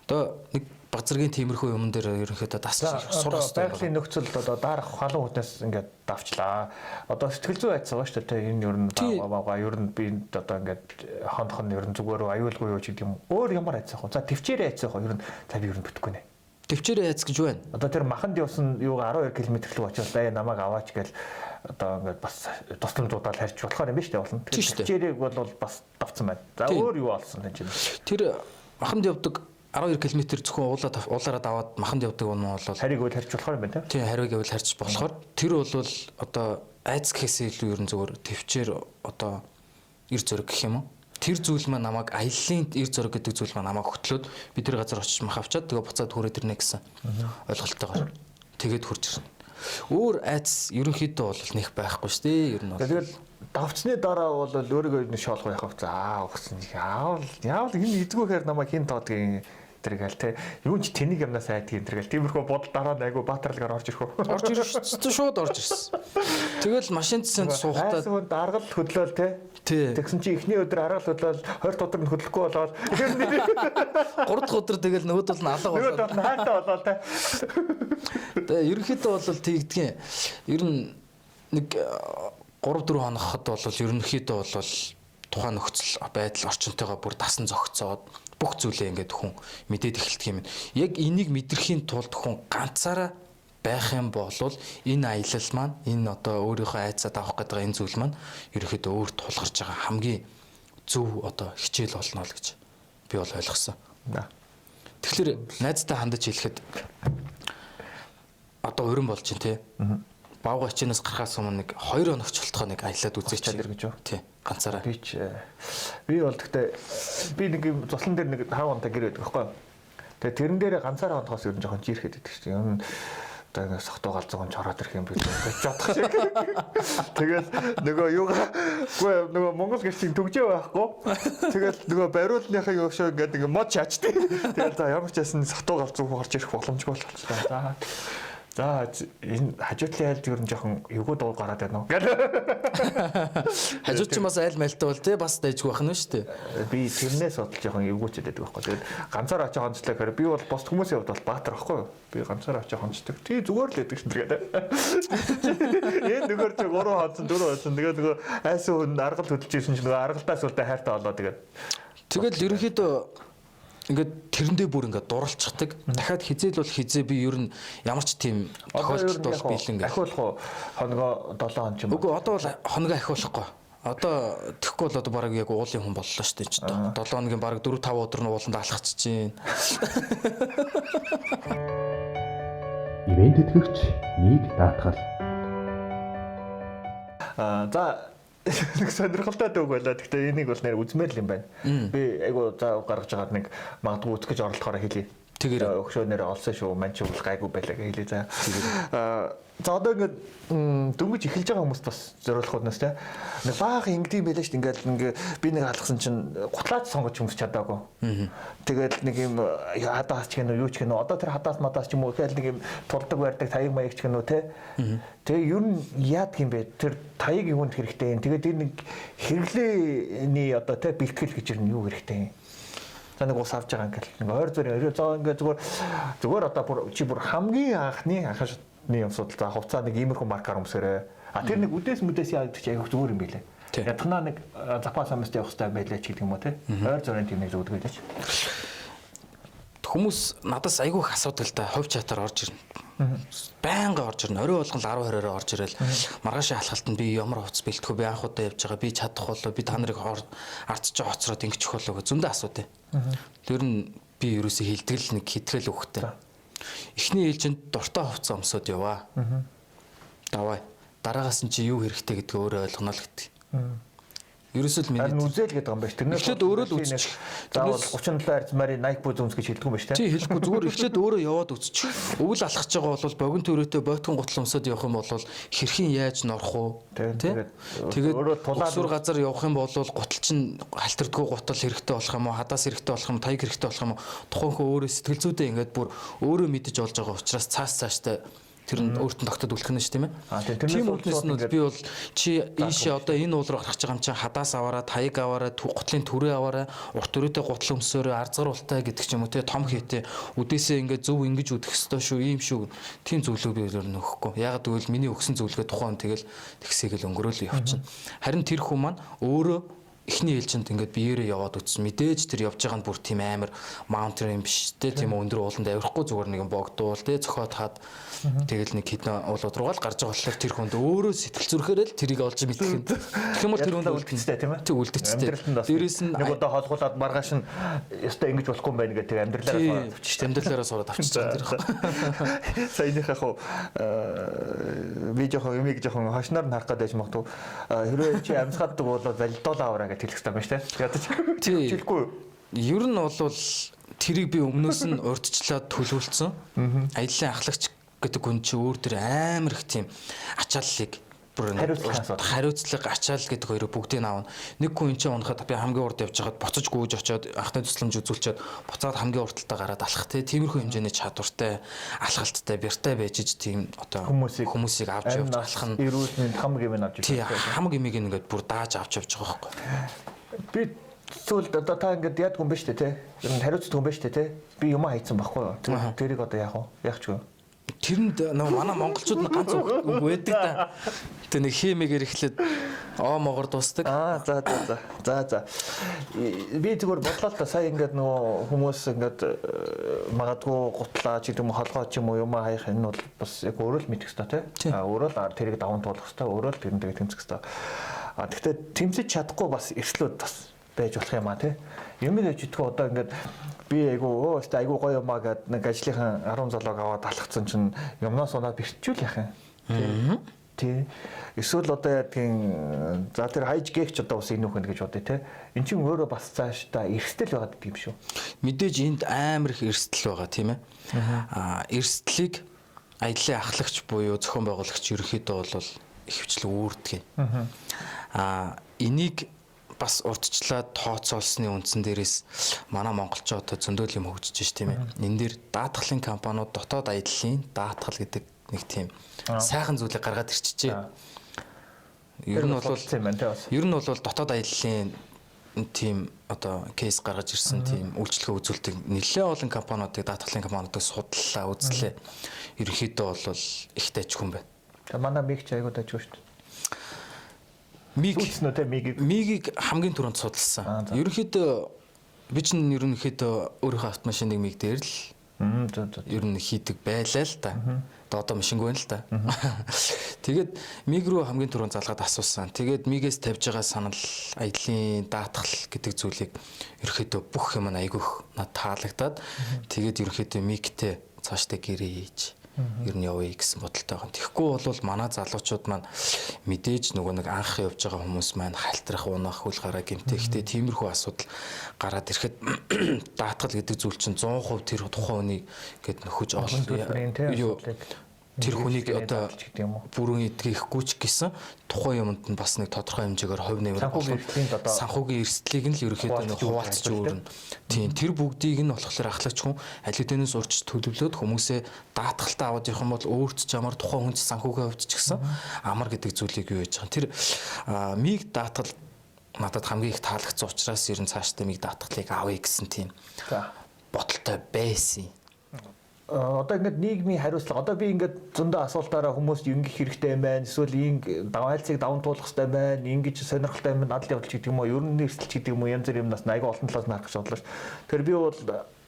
Одоо нэг базаргийн тиймэрхүү юм дээр ерөнхийдөө дасч сурах хэрэгтэй. Байгалийн нөхцөлд одоо даарах халуун хүнээс ингээд давчлаа. Одоо сэтгэл зүй айц байгаа шүү дээ. Энэ ер нь бага ер нь би одоо ингээд хонхон ер нь зүгээр аюулгүй юу ч гэдэг юм. Өөр ямар айц байгаа. За төвчээрээ айц байгаа. Ер нь та би ер нь бүтэхгүй нэ. Төвчээрээ айц гэж байна. Одоо тэр маханд явсан юу 12 км л очоод бай намайг аваач гээл одоо ингээд бас тусламжуудаар харьж болохоор юм биш үү болно. Төвчээрийг бол бас давцсан байна. За өөр юу олсон энэ чинь. Тэр маханд явдаг 12 км зөвхөн уулаараа даваад маханд явдаг юм бол харийг үл харьж болохоор юм байна тийм. Тийм харийг үл харьж болохоор тэр бол одоо айц гэхээсээ илүү ер нь зөвөр төвчээр одоо эр зөрөг гэх юм уу. Тэр зүйл маань намайг аяллаа эр зөрөг гэдэг зүйл маань намайг хөтлөөд би тэр газар очиж мах авчаад тэгээ буцаад хүрээд ирнэ гэсэн ойлголтойгоор тэгээд хурж ирнэ. Өөр айц ерөнхийдөө бол нэг байхгүй шүү дээ ер нь бол. Тэгээд давцсны дараа бол өөрийгөө нэг шоолго яхав за өгсөн. Яавал энэ эзгүүхээр намайг хин тоодгийн тэргээл те юу ч тэнийг юмнаас айдгийн тэргээл тиймэрхүү бодол дараа айгу баатарлагаар орж ирэх үү. Орж ирсэн шууд орж ирсэн. Тэгэл машин цэсэнд суухтаа хайсанд аргал хөдлөөл те. Тэгсэн чи эхний өдөр аргал хөдлөөл 20 өдөр нь хөдлөхгүй болоод 3 дахь өдөр тэгэл нөгөөдөл нь алга болоод нөгөөдөл нь хайртай болоод те. Тэгээ ерөнхийдөө бол тэгдгийн ер нь нэг 3-4 хоногт бол ерөнхийдөө бол тухайн нөхцөл байдал орчинтойгоо бүр дасан зохицоод бүх зүйлээ ингээд хүн мэдээд эхэлдэг юм. Яг энийг мэдрэхийн тулд хүн ганцаараа байх юм бол энэ аялал маань энэ одоо өөрийнхөө айцаа давах гэдэг энэ зүйл маань ерөөхдөө өөр тулгарч байгаа хамгийн зөв одоо хичээл болно л гэж би бол ойлгосон. Тэгэхээр найзтай хандаж хэлэхэд одоо өрн болж чинь тий. Баавга ачинаас гарахаас өмнө нэг 2 хоног болтохоо нэг аялаад үзээч чадэр гэж юу? Тий. Ганцаараа. Би бол гэхдээ би нэг цуслан дээр нэг 5 хоног гэр байдаг байхгүй. Тэгээ тэрэн дээр ганцаараа хоногоос ер нь жоохон жирэхэд байдаг шүү дээ. Юм одоо ингэ сохтоо галзууг чороод ирэх юм би бодох шиг. Тэгэл нөгөө юугаагүй нөгөө Монгол гэрчийн төгжээ байхгүй. Тэгэл нөгөө бариулныхаа юушоо ингээд ингэ мод чаачдаг. Тэгэл за ямар ч ясан сохтоо галзууг орж ирэх боломжгүй болчихлоо. За энэ хажуутлын айлд ер нь жоохон эвгүй дуу гараад байна уу? Хажууд ч бас айл мэлтэй бол те бас дайжгүй байх нь шүү дээ. Би тэрнээс бодол жоохон эвгүйчээд байдаг байхгүй. Тэгээд ганцаар очиж хонцлоо гэхээр би бол бос хүмүүсийн хувьд бол баатар байхгүй. Би ганцаар очиж хонцдог. Тий зүгээр л байдаг шин тэгээд. Энэ нөгөө чи 3 хонцсон 4 хонцсон. Тэгээд нөгөө айсан хүн аргал хөдөлж ирсэн чинь нөгөө аргалтаас үлдээ хайртай болоо тэгээд. Тэгэл ерөнхийдөө ингээд тэрэндээ бүр ингээд дурлцдаг. Дахиад хизээл бол хизээ би ер нь ямар ч тийм тохиолдолд бол биелэн ингээд. Ахиулах уу хоногоо 7 хоног ч юм уу. Үгүй одоо бол хоногоо ахиулахгүй. Одоо тэгэхгүй бол одоо баг яг уулын хүн боллоо шүү дээ ч одоо. 7 хоногийн баг 4-5 өдөр нь ууланд алхацж чинь. Ивент тэтгэгч нэг даатгал. За нэг сонирхолтой үг байлаа. Гэхдээ энийг бол нэр үзмээр л юм байна. Би айгу за гаргаж байгаа нэг магадгүй үзэж оролдохоор хэлье. Тэгэхээр өгшөөнөр олсон шүү. Манч бол гайгүй байлаа хэлээ за. За одоо ингээд дөнгөж эхэлж байгаа хүмүүст бас зориулах уднаас те. Нэг баах ингэдэм байлаа шүү. Ингээд би нэг халахсан чинь гутлаач сонгож хүмүүс чадаагүй. Тэгээд нэг юм хадаас ч гэнэ юу ч гэнэ одоо тэр хадаас мадаас ч юм уу ихэл нэг юм тулдаг байрдаг таяг маяг ч гэнэ те. Тэгээ ер нь яадаг юм бэ? Тэр таяг юунд хэрэгтэй юм. Тэгээд энэ нэг хэрэглээний одоо те бэлтгэл гэж юу хэрэгтэй юм. За нэг ус авч байгаа ингээл нэг ойр зүрийн зоо ингээд зүгээр одоо бүр чи бүр хамгийн анхны судал за хувцаа нэг иймэрхүү маркаар өмсөрөө Тэр нэг үдээс мүдээс яадаг чи айгуух зүгээр юм билэ. Ятгнаа нэг запас самст явах хэрэгтэй байлаа ч гэдэг юм уу те. Ойр зургийн тийм нэг зүгдэг байлаач. Хүмүүс надаас айгүй их асуудаг л да. Хувь чатаар орж ирнэ. Байнга орж ирнэ. Орой болгон 10-20-ороо орж ирэл маргаашийн алхалтанд би ямар хувцас бэлтгэв, би анх удаа явж байгаа, би чадах болоо, би та нарыг ардч хоцроод ингэчих болоо гэж зөндөө асуудаг. Тэр нь би ерөөсөө хилтгэл нэг хитгэл өгөхтэй. Эхний ээлжинд дуртай хувцас өмсөд яваа. Давай. Дараагаас нь чи юу хэрэгтэй гэдгийг өөрөө ойлгоно л гэдэг. Ерөөсөө л миний үзэл гэдэг юм байна ш. Тэрнээс эхлээд өөрөө л үзчих. Заавал 37 арзмарын Nike Boots өмс гэж хэлдэг юм байна ш. Тий хэлэхгүй зүгээр эхлээд өөрөө яваад үзчих. Өвөл алхаж байгаа бол богино төрөөтэй бойтгон гутал өмсөд явах юм бол хэрхэн яаж норох уу? Тэгээд өөрөө тулаад газар явах юм бол гутал чинь халтардгүй гутал хэрэгтэй болох юм уу? Хадаас хэрэгтэй болох юм уу? Таяг хэрэгтэй болох юм уу? Тухайн хүн өөрөө сэтгэл зүйдээ ингээд бүр өөрөө мэдэж олж байгаа учраас цааштай тэр нь өөртөө тогтоод үлдэх нь шүү тийм ээ. Тийм үднээс нь би бол чи ийшээ одоо энэ уул руу гарах гэж байгаа юм чи хадаас аваараа, таяг аваараа, гутлын түрээ аваараа, урт төрөөтэй гутал өмсөөрөө, арзгаруултай гэдэг ч юм уу те том хийтэй үдээсээ ингээд зөв ингэж үдэх ёстой шүү, ийм шүү. Тийм зөвлөгөө би өөр нөхөхгүй. Ягаад гэвэл миний өгсөн зөвлөгөө тухайн тэгэл тэгсээгэл өнгөрөөл явчихна. Харин тэр хүн маань өөрөө эхний ээлжинд ингээд биеэрээ яваад үтсэн. Мэдээж тэр явж байгаа нь бүр тийм амар маунтер юм биш те тийм өндөр ууланд авихгүй зүгээр нэг богдуул те цохоод хаад тэгэл нэг хитэн уулууд руугаа л гарч байгаа болохоор тэр хүнд өөрөө сэтгэл зүрхээрээ л тэрийг олж мэдэх юм. Тэгэх юм бол тэр хүнд үлдэцтэй тийм ээ. Тэг үлдэцтэй. Дээрээс нь нэг удаа холгуулад маргааш нь ёстой ингэж болохгүй юм байна гэдэг тэр амьдралаараа сураад авчих. Амьдралаараа сураад авчих тэр их. Саяных яг би жоохон юмыг жоохон хошноор нь харах гэдэг юм магадгүй. Хэрвээ чи амьсгаддаг бол валидолаа аваараа хэлэх хэрэгтэй байна шүү дээ. Ядаж хэлэхгүй. Ер нь бол тэрийг би өмнөөс нь урдчлаад төлөвлөсөн. Аяллаа ахлагч гэдэг хүн чи өөр төр амар их тийм ачааллыг бүр хариуцлага ачаал гэдэг хоёрыг бүгдийг аавна. Нэг хүн чинь унахад би хамгийн урд явж байхад буцаж гүйж очиод анхны тусламж үзүүлчихэд буцаад хамгийн урдталтаа гараад алхах те тиймэрхүү хэмжээний чадвартай алхалттай бяртай байж тийм одоо хүмүүсийг авч явж алхах нь эрүүл мэнд хамаг юм авч явж байгаа. Хамаг имийг ингээд бүр дааж авч явж байгаа байхгүй. Би зөвл одоо та ингээд яд хүн биш үү те. Хариуцдаг хүн биш үү те. Би юм хайцсан байхгүй юу. Тэрийг одоо яах вэ? Яах ч вэ? Тэрэнд манай монголчууд нь ганц үг байдаг да. Тэ нэг химигээр эхлээд могор дуустдаг. За. Би зүгээр бодлоо та сая ингээд нөгөө хүмүүс ингээд магадгүй гутлаа ч гэдэг юм холгоо ч юм уу юм хаях энэ бол бас яг өөрөө л мэдэх хэрэгтэй тий. Өөрөө л тэрийг даван туулах хэрэгтэй. Өөрөө л тэрэндээ тэмцэх хэрэгтэй. Гэхдээ тэмцэж чадахгүй бас эрслүүд бас байж болох юм тий. Юм яаж идэх вэ одоо ингээд би айгуу гоё юмаа гэдэг нэг ажлынхан 10 залууг аваад алхацсан чинь юмнаас унаад бэрчүүл яах юм. Тий. Эсвэл одоо ядгийн за тэр хайж гээгч одоо бас энэ үхэн гэж бодъё те. Эн чинь өөрөө бас цааш та эрсдэл байгаад гэдэг юм шүү. Мэдээж энд амар их эрсдэл байгаа тийм ээ. Эрсдлийг аяллаа ахлагч буюу зохион байгуулагч ерөнхийдөө бол ихэвчлэн үүрдэг. Энийг бас урдчлаад тооцоолсны үндсэн дээрээс манай монголчууд одоо зөндөл юм хөгжиж ш тийм ээ. Энэ дээр даатгалын компаниуд дотоод аяллаа даатгал гэдэг нэг тийм сайхан зүйлийг гаргаад ирчихжээ. Ер нь бол дотоод аяллаа тийм одоо кейс гаргаж ирсэн тийм үйлчлэгээ үзүүлдэг нэлээд олон компаниудыг даатгалын компаниудыг судлаа үзлээ. Ерөнхийдөө бол их тажиг хүн байна. За манай миг ч айгуу тажиг шүү дээ. Мигийг хамгийн түрүүнд судалсан. Ерөнхийдөө би чинь ерөнхийдөө өөрийнхөө автомашиныг миг дээр л ер нь хийдэг байлаа л та. Одоо машингүй байна л та. Тэгээд миг рүү хамгийн түрүүнд залгаад асуусан. Тэгээд мигээс тавьж байгаа санал аяллаа даатгал гэдэг зүйлийг ерөнхийдөө бүх юм айгүйх над таалагдаад тэгээд ерөнхийдөө мигтэй цаашдаа гэрээ хийж ер нь явъя гэсэн бодолтой байгаа. Тэгэхгүй бол манай залуучууд маань мэдээж нөгөө нэг анх явж байгаа хүмүүс маань хальтрах, унах, хөл гараа гэмтэхтэй тиймэрхүү асуудал гараад ирэхэд даатгал гэдэг зүйл чинь 100% тэр тухайн хүнийг гээд нөхөж олно. Тэр хүнийг одоо бүрэн идэхгүй ч гэсэн тухайн юмд нь бас нэг тодорхой хэмжээгээр хувь нэмэр санхүүгийн эрсдлийг нь л ерөөхдөө хуваалцж өөрнө. Тийм тэр бүгдийг нь болохоор ахлагч хүн аль хэдийнээс урьж төлөвлөөд хүмүүсээ даатгалтаа аваад явах юм бол өөрт ч амар тухайн хүн санхүүгийн хувьд ч гэсэн амар гэдэг зүйлийг юу яаж байгаа. Тэр миг даатгал надад хамгийн их таалагдсан учраас ер нь цаашдаа миг даатгалыг авъя гэсэн тийм бодолтой байсан. одоо ингээд нийгмийн хариуцлага одоо би ингээд зөндөө асуултаараа хүмүүст ингэх хэрэгтэй юм байна. Эсвэл хайлтыг даван туулах хэрэгтэй байна. Ингэж сонирхолтой юм надад явуулж гэдэг юм уу? Ер нь эрсдэлч гэдэг юм уу? Янз бүрийн юмнаас айгүй олон талаас нь харах гэж бодлоо ш. Тэгэхээр би бол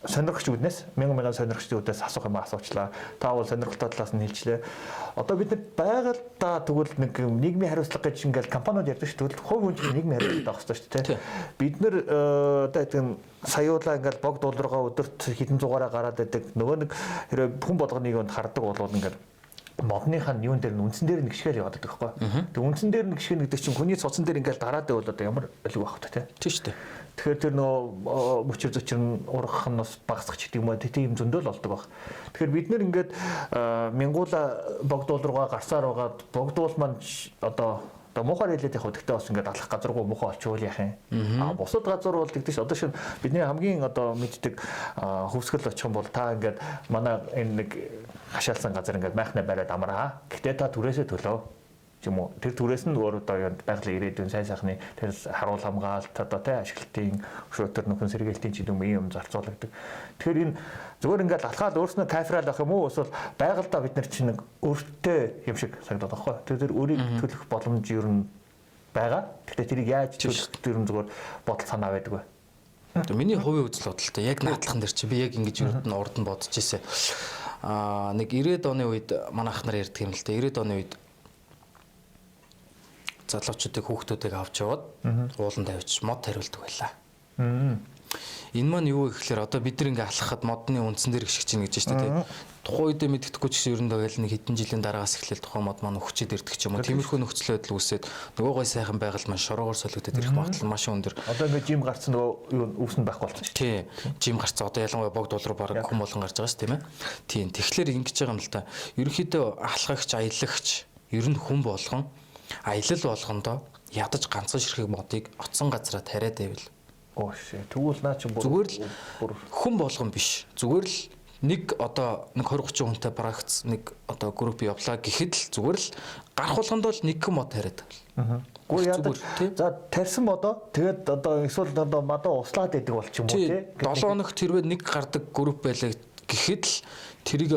сонирхогч үднээс мянган сонирхогчдын үднээс асуух юм асуучлаа. Та бол сонирхолтой талаас нь хэлчлээ. Одоо бид нар байгальдаа тэгвэл нэг нийгмийн хариуцлага гэж ингээд компаниуд ярьдаг шүү. Тэгвэл хувь хүн чинь нийгмийн хариуцлага авах хэрэгтэй шүү дээ. Бид нар одоо тийм саяулаа ингээд богд уулргаа өдөрт хэдэн зугаараа гараад байдаг. Нөгөө нэг хэрэг хүн болгоныг өнд хардаг болвол ингээд модныхаа нь юун дээр нь үндсэн дээр нэг гიშгэл яваад байдаг байхгүй. Тэг үндсэн дээр нэг гიშгэл гэдэг чинь хүний цуцсан дээр ингээд дараад байвал одоо ямар өлөг байх вэ тийм шүү дээ. Тэгэхээр тэр нөө мөчөр зөчр нь ургах нь бас багасгах гэдэг юм уу тийм зөндөл болдог баг. Тэгэхээр бид нэр ингээд мянгуула богдуул руугаа гарсаар байгаад богдуул маань одоо муухай хэлээд яг хөдөлтөө бас ингээд алах газаргүй муухай олчвол яах юм. Бусад газар бол тэгдэж одоо шинэ бидний хамгийн одоо мэддэг хөвсгөл очих юм бол та ингээд манай энэ нэг хашаалсан газар ингээд майхнаа бариад амраа. Гэтэ та түрээсээ төлөө юм уу тэр түрээс нь өөр одоо байгалийн ирээдүйн сайн сайхны тэр харуул хамгаалалт одоо тий ашиглалтын өшөөтөр нөхөн сэргээлтийн ч юм ийм зарцуулагддаг. Тэгэхээр энэ зүгээр ингээд алхаад өөрснөө кайфрал авах юм уу эсвэл байгальдаа бид нар чинь нэг өөртөө юм шиг санагдаад байгаа байхгүй. Тэр өөрийг төлөх боломж ер нь байгаа. Гэхдээ тэрийг яаж төлөх тэр нь зүгээр бодол санаа байдаг бай. Миний хувийн үзэл бодолтой яг наадлаган дээр чи би яг ингэж юу нь урд нь бодож ирсэн. Нэг 90-ад оны үед манай ах нар ярьдаг юм л дээ. 90-ад оны үед залуучуудыг хүүхдүүдийг авч яваад уулан тавьж мод тариулдаг байлаа. Энэ маань юу гэхээр одоо бид нар ингээ алхахад модны үндсэн дээр гიშгэж чинь гэж байна шүү дээ. Тухайн үедээ мэддэхгүй ч гэсэн ер нь тэгэл нэг хэдэн жилийн дараагаас эхлээл тухайн мод маань өгчээд ирдэг ч юм уу. Тиймэрхүү нөхцөл байдал үүсээд нөгөө гой сайхан байгаль маань шороогоор солигдоод ирэх магадлал маш өндөр. Одоо ингээ жим гарцсан нөгөө юу үүсэнд байхгүй болсон шүү дээ. Тий. Жим гарцсан одоо ялангуяа богд уул руу баг хүм болгон гарч байгаа шүү тийм ээ. Тийм. Тэгэхээр ингэж байгаа юм л да. Ерөнхийдөө алхагч, аялагч ер нь хүн болгон аялал болгондоо ядаж ганцхан ширхэг модыг оцсон газараа тариад байвал тэгвэл наа чи зүгээр л хүн болгон биш. Зүгээр л нэг одоо нэг 20-30 хүнтэй практик нэг одоо групп явлаа гэхэд л зүгээр л гарах болгондоо л нэг мод тариад байвал. Гүр ядаж за тарьсан модоо тэгээд одоо эсвэл одоо мадаа услаад байдаг бол ч юм уу тий. 7 хоног тэрвээ нэг гардаг групп байлаа гэхэд л тэрийг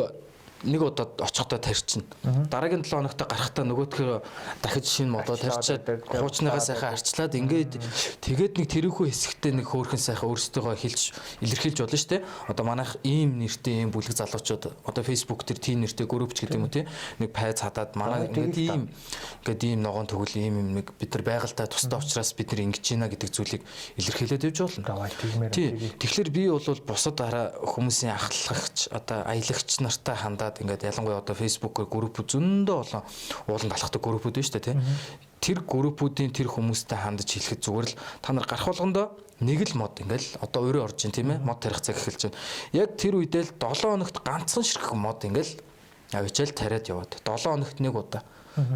нэг удаа очихдоо тарьчихна. Дараагийн 7 хоногт гарахтаа нөгөөдхөө дахиж шинэ модоо тарьчаад хуучныгаа сайхан арчлаад ингээд тэгээд нэг тэрийнхүү хэсэгтээ нэг хөөрхөн сайхан өөрсдөө илэрхийлж болно шүү дээ. Одоо манайх ийм нэртэй ийм бүлэг залуучууд одоо Facebook дээр тийм нэртэй группч гэдэг юм уу тий. Нэг пайж хадаад манай ингээд ийм ногоон төгөл ийм нэг бид нар байгальтай тусдаа учраас бид нар ингэж байна гэдэг зүйлийг илэрхийлээд явж болно. Тэгэхээр би бол бусад хараа хүмүүсийн ахлагч одоо аялагч нартай хандаад ингээд ялангуяа одоо Facebook-оор групп зөндөө олон ууланд алхахдаг группүүд байна шүү дээ тий. Тэр группүүдийн тэр хүмүүстэй хандаж хэлэхэд зүгээр л та нар гарах болгондоо нэг л мод ингээл одоо өөрөө орж ин тийм ээ мод тарих цаг эхэлж байна. Яг тэр үедээ л 7 хоногт ганцхан ширхэг мод ингээл авчаал тариад яваад 7 хоногт нэг удаа.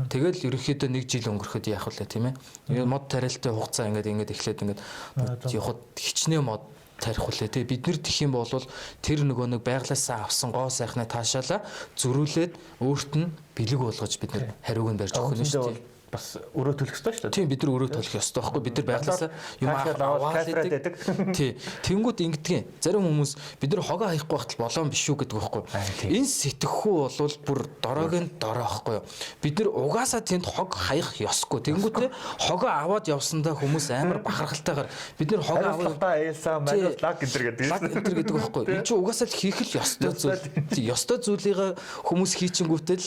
Тэгэл ерөнхийдөө 1 жил өнгөрөхөд яах вэ тийм ээ. Ингээд мод тариалтай хугацаа ингээд эхлээд ингээд явахад хичнээн мод тарих үлээ тий бид нар тэх юм бол тэр нөгөө нэг байглаасаа авсан гоо сайхны таашаалаа зөрүүлээд өөрт нь бэлэг болгож бид нар хариуг нь барьж өгөх нь шүү дээ. Бас өрөө төлөх ёстой шүү дээ. Тийм бид нар өрөө төлөх ёстой байхгүй бид нар байглаасаа юм аваад байдаг. Тий. Тэнгүүд ингэдэг. Зарим хүмүүс бид нар хогоо хаяхгүй байхад болоон биш үү гэдэг байхгүй. Энэ сэтгэхүй бол бүр дороогийн дороо байхгүй юу. Бид нар угаасаа тэнд хог хаях ёсгүй. Тэнгүүд те хогоо аваад явсандаа хүмүүс амар бахархалтайгаар бид нар хогоо аваад айлсаа манайс лаг гэдэг. Лаг гэдэг байхгүй. Энэ чинь угаасаа л хийх л ёстой зүйл. Ёстой зүйлийг хүмүүс хийчингүүтэл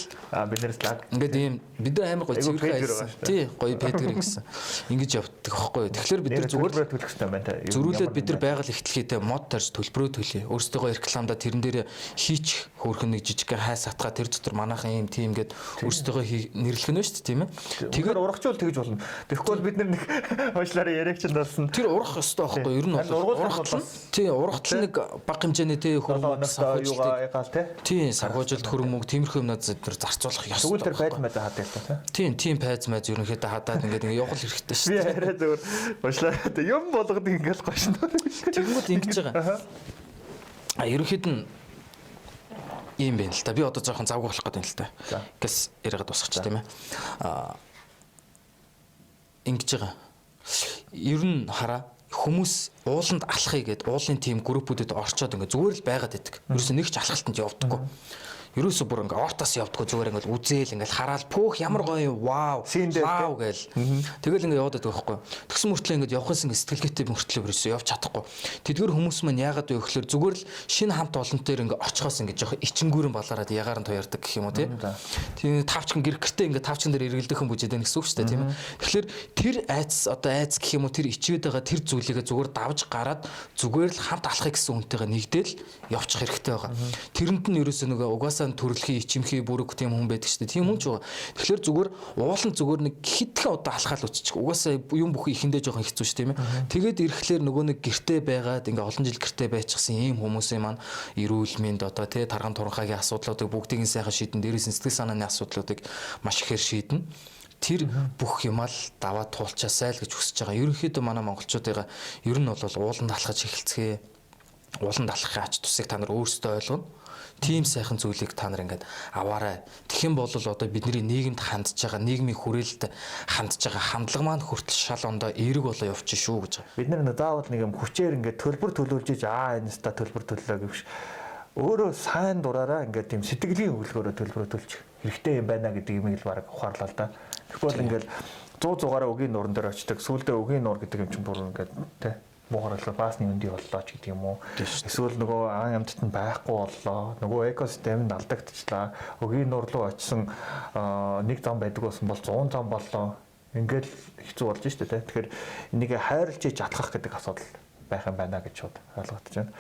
бид нараас лаг ингээд ийм бид нар амар гоё цэвэр тий гоё пэдгэр гэсэн ингэж явдаг байхгүй. Тэгэхээр бид нар зүгээр төлөх хэрэгтэй байна та. Зөрүүлээд бид нар байгаль ихтлэхийдээ мод тарж төлбөрөө төлье. Өөрсдөө рекламда тэрэн дээр хийчих хөөрхөн нэг жижиг хай сатгаа тэр дотор манайхан ийм тийм гээд өөрсдөө нэрлэх нь шүү дээ тийм ээ. Тэгэхээр урагчул тэгж болно. Тэгэхгүй бол бид нар нэг хойшлаараа яриагч нь болсон. Тэр урах ёстой байхгүй. Ер нь урагтал тий урагтал нэг бага хэмжээний тий хөрөнгө санхүүжилт тий санхүүжилт хөрөнгө тиймэрхүү юмнууд зэрэг зарцуулах ёстой. Тэгвэл тэр байд хаад байлаа тийм пайз майз ерөнхийдөө хадаад ингээд явах хэрэгтэй шүү дээ. Би яриа зөвөр уушлаа юм болгоод ингээд гошно. Тэгмүүд ингэж байгаа. Ерөнхийдөө ийм байна л та. Би одоо жоохон завгүй болох гэдэг юм л та. Гэс яриагаа дуусгач тийм ээ. Ингэж байгаа. Ер нь хараа хүмүүс ууланд алхахыг гээд уулын тим группүүдэд орчоод ингээ зүгээр л байгаад идэг. Ерөөсөө нэг ч алхалтанд явдаггүй. Ерөөсөө бүр ингээ ортоос явдаггүй зүгээр ингээл үзээл ингээл хараад пүүх ямар гоё вау вау гээл. Тэгэл ингээ яваад байдаг байхгүй. Тэгсэн мөртлөө ингээ явахсан сэтгэлгээтэй мөртлөө ерөөсөө явж чадахгүй. Тэдгээр хүмүүс маань яагаад вэ гэхээр зүгээр л шинэ хамт олонтойр ингээ очихоос ингээ жоох ичингүүрэн балаараад ягаар нь туярдаг гэх юм уу тийм. Тавчхан гэр гэртээ ингээ тавчхан дээр эргэлдэхэн бүжээд байх гэсэн үг шүү дээ тийм ээ. Тэгэхээр тэр айц одоо айц гэх юм уу тэр ичээд байгаа тэр зүйлийгээ зүгээр давж гараад зүгээр л хамт алхах гэсэн үнтэйгээ нэгдэл явчих хэрэгтэй байгаа. Тэрэнд нь ерөөсөө нөгөө угаасаа төрөлхийн ичимхий бүрэг тийм хүн байдаг шүү дээ. Тийм хүн ч байгаа. Тэгэхээр зүгээр уулан зүгээр нэг хитгэн удаа алхаал үтчих. Угаасаа юм бүхэн ихэндээ жоохон хэцүү шүү тийм ээ. Тэгээд ирэхлээр нөгөө нэг гэртээ байгаад ингээ олон жил гэртээ байчихсан ийм хүмүүсийн маань эрүүл мэнд одоо тий тарган туранхагийн асуудлуудыг бүгдийг нь сайхан шийдэн дээрээс нь сэтгэл санааны асуудлуудыг маш ихээр шийдэн. Тэр бүх юмал даваад туулчаасай л гэж хүсэж байгаа. Ерөнхийдөө манай монголчуудыгаа ер нь бол ууланд алхаж эхэлцгээе. Ууланд алхахын ач тусыг та нар өөрсдөө ойлгоно. Тийм сайхан зүйлийг та нар ингээд аваарай. Тэгэх юм бол одоо бидний нийгэмд хандж байгаа, нийгмийн хүрээлэлд хандж байгаа хандлага маань хүртэл шал ондоо эерэг болоо явчих шүү гэж. Бид нар заавал нэг юм хүчээр ингээд төлбөр төлүүлж иж энэ ста төлбөр төллөө гэвч өөрөө сайн дураараа ингээд тийм сэтгэлийн хөдөлгөөрөө төлбөр төлж хэрэгтэй юм байна гэдэг юм ил баг ухаарлаа л да. Тэгвэл ингээд 100-100-аараа өгийн нууран дээр очдог. Сүүлдээ өгийн нуур гэдэг юм чинь бүр ингээд тий муухарлаа баасны үндий боллоо ч гэдэг юм уу. Эсвэл нөгөө ан амьтад нь байхгүй боллоо. Нөгөө экосистем нь алдагдчихлаа. Өгийн нуур руу очисон нэг зам байдаг болсон бол 100 зам боллоо. Ингээд хэцүү болж штэ тий. Тэгэхээр энийг хайрлж иж атлах гэдэг асуудал байх юм байна гэж шууд ойлгогдож байна.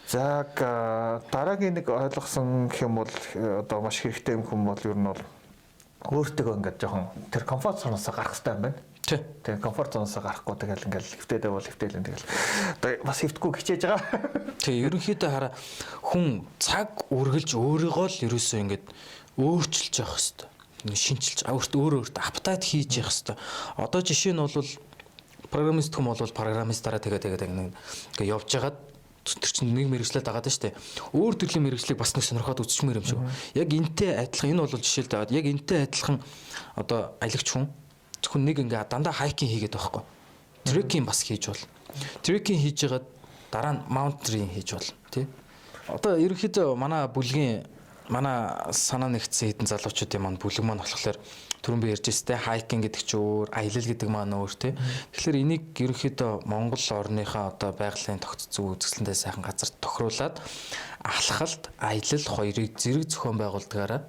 За дараагийн нэг ойлгосон гэх юм бол одоо маш хэрэгтэй юм хүн бол ер нь бол өөртөө ингээд жоохон тэр комфорт зоноос гарах хэрэгтэй юм байна. Тэгээ комфорт зоноос гарахгүй тэгэл ингээл хөвтөдөө бол хөвтөөлэн тэгэл одоо бас хөвтгөө хичээж байгаа. Тэгээ ерөнхийдөө хараа хүн цаг үргэлж өөрийгөө л ерөөсөө ингээд өөрчилж явах хэрэгтэй. Шинчилж өөртөө апдейт хийж явах хэрэгтэй. Одоо жишээ нь бол программист хүм бол программистаараа тэгээ ингээд явж байгаад тэр чинь нэг мэрэгчлээ дагаад штэ. Өөр төрлийн мэрэгчлийг бас нэг сонирхоод үзчихмээр юм шиг. Яг энтэй адилхан энэ бол жишээл дагаад яг энтэй адилхан одоо аялагч хүн зөвхөн нэг ингээ дандаа хайкинг хийгээд байхгүй. Трекинг бас хийж бол. Трекинг хийж ягаад дараа нь маунтеринг хийж бол тий. Одоо ерөнхийдөө манай бүлгийн манай санаа нэгдсэн хэдэн залуучуудын маань бүлэг маань болохоор түрүүн би ярьж байстай хайкинг гэдэг чинь өөр, аялал гэдэг маань өөр тий. Тэгэхээр энийг ерөнхийдөө Монгол орныхаа одоо байгалийн тогтцоо үзэсгэлэнтэй сайхан газар тохируулаад алхалт, аялал хоёрыг зэрэг зохион байгуулдгаараа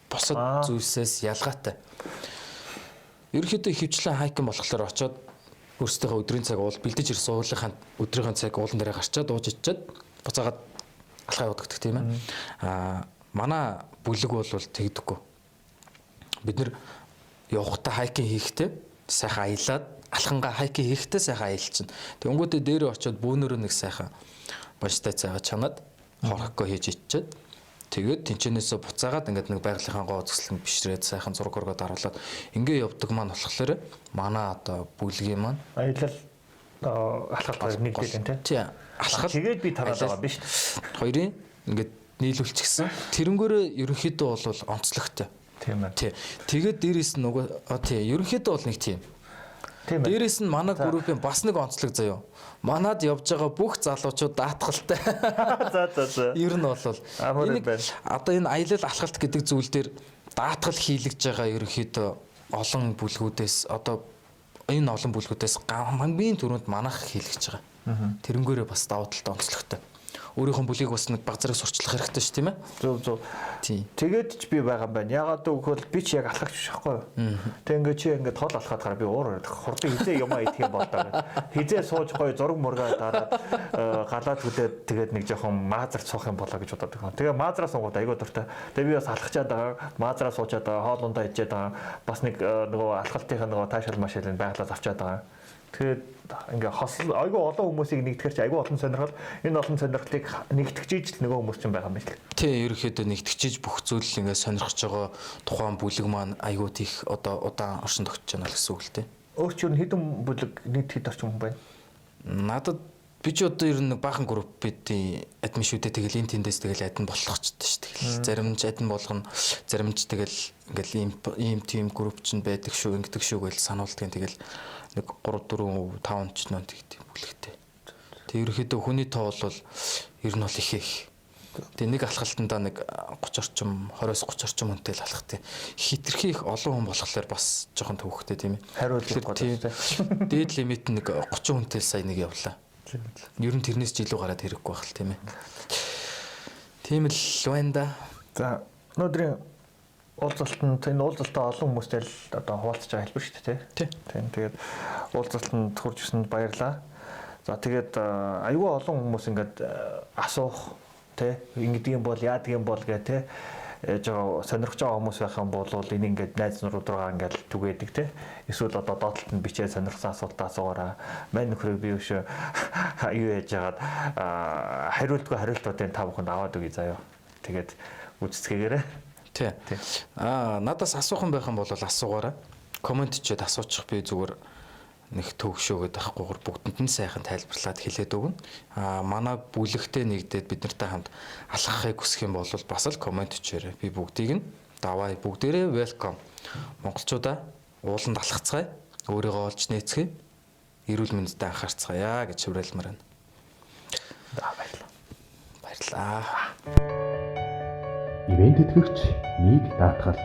бусад зүйлсээс ялгаатай. Ерөнхийдөө хөвчлэн хайкинг болохоор очоод өөрсдийнхөө өдрийн цаг уул бэлдэж ирсэн уулынхаа өдрийн цаг уулан дээр гарчаад ууж ичээд буцаагаад алхаа явуулдаг тийм ээ. Манай бүлэг бол тэгдэггүй. Бид нэр явахдаа хайкинг хийхдээ сайхан аялаад алхангаа хайкинг хийхдээ сайхан аялчихна. Тэнгүүдээ дээрээ очиод бөөнөрөө нэг сайхан боштой цайгаа чанаад хорхогоо хийж ичээд тэгээд тэнчэнээсээ буцаагаад ингээд нэг байгалийнхаа гоо үзэсгэлэн бишрээд сайхан зураг оргоод харуулад ингээ явдаг маань болохоор манай одоо бүлгийн маань аялал алхалт нэгдэл энэ тий. Алхал тэгээд би тараад байгаа биш. Хоёрын ингээд нийлүүлчихсэн. Тэрнгөөрөө ерөнхийдөө бол онцлогтой. Тийм ээ. Тий. Тэгээд дээрэс нь нөгөө тий ерөнхийдөө бол нэг тийм. Тийм ээ. Дээрэс нь манай группийн бас нэг онцлог заяа. Манад явж байгаа бүх залуучууд даатгалтай. За. Ер нь бол одоо энэ аялал алхалт гэдэг зүйл дээр даатгал хийлгэж байгаа ерөнхийдөө олон бүлгүүдээс одоо энэ олон бүлгүүдээс хамгийн түрүүнд манайх хийлгэж байгаа. Тэрнгөөрөө бас давуу талтай онцлогтой. Өөрийнхөө бүлийг бас нэг баг зэрэг сурчлах хэрэгтэй шүү тийм ээ. Зөв. Тийм. Тэгээд ч би байгаа юм байна. Ягаад гэвэл би ч яг алхагч байхгүй юу? Тэг ингээд чи ингээд тол алхаад гараа би уур хурдан хизээ юмаа идэх юм болоо. Хизээ сууж гоё зураг мургаа дараад галаад хүлээд тэгээд нэг жоохон маазар суух юм болоо гэж бодоод байгаа. Тэгээ маазраа суугаад айгүй дуртай. Тэгээ би бас алхачаад байгаа. Маазраа суучаад байгаа. Хоолундаа ичээд байгаа. Бас нэг нөгөө алхалтынхаа нөгөө таашаал машин байглаад авчаад байгаа. Тэгээд ингээ хосол айгүй олон хүмүүсийг нэгтгэхэр чи айгүй олон сонирхол энэ олон сонирхлыг нэгтгэж л нөгөө хүмүүс ч байгаа юм байна л. Тий, ерөөхдөө нэгтгэж бүх зүйл ингээ сонирхож байгаа тухайн бүлэг маань айгүй тийх одоо удаан оршин тогтож байна л гэсэн үг л тий. Өөр чи хэдэн бүлэг нийт хэд орчим хүн байна? Надад би ч одоо ер нь баахан группийн админ шүү дээ. Тэгэл энэ тэндээс тэгэл админ болгочихдоо шүү. Тэгэл зарим ч админ болгоно, зарим ч тэгэл ингээл ийм тим групп ч байдаг шүү, ингэдэг шүү гэж сануулдаг. Тэгэл нэг 3 4 5 ч нөө тэгт бүлэгтэй. Тэг ерөөхдөө хүний тоо бол ер нь бол их. Тэг нэг алхалтандаа нэг 30 орчим 20-с 30 орчим хүнтэй л алхах тий. Хитрхи их олон хүн болохоор бас жоохон төвхтэй тийм ээ. Хариулах гэдэг. Дээд лимит нэг 30 хүнтэй сая нэг явлаа. Ер нь тэрнээс ч илүү гараад хэрэггүй байх л тийм ээ. Тийм л байна да. За өнөөдрийн уулзалтанд энэ уулзалтаа олон хүмүүстэй л одоо хуваалцаж байгаа хэлбэр шүү дээ тий. Тийм тэгээд уулзалтанд хурж ирсэнд баярлалаа. За тэгээд аюул олон хүмүүс ингээд асуух тий ингэдэг юм бол яадаг юм бол гэх тий ээж байгаа сонирхож байгаа хүмүүс байх юм бол энэ ингээд найз нурууд руугаа ингээд түгээдэг тий эсвэл одоо доотлолт нь бичээд сонирхсан асуултаа асуугаараа мань нөхрөө би өшөө юу яаж яагаад хариултгүй хариултуудын та бүхэнд аваад өгье заяа тэгээд үцэцгээгээрээ тий надаас асуухан байх юм бол асуугаараа комент чиэд асуучих би зүгээр нэг төгшөөгöd авахгүйгээр бүгдэнд нь сайхан тайлбарлаад хэлээд өгнө. Манай бүлэгтэй нэгдээд бид нартай хамт алхахыг хүсэх юм бол бас л комент хийрээ. Би бүгдийг нь даваа бүгдээрээ welcome. Монголчуудаа ууланд алхацгаая. Өөрийгөө олж нээцгээе. Эрүүл мэндэд анхаарцгаая гэж хүрэйлмээр байна. Баярлалаа. Баярлалаа. Ивент тэтгэгч Миг даатгал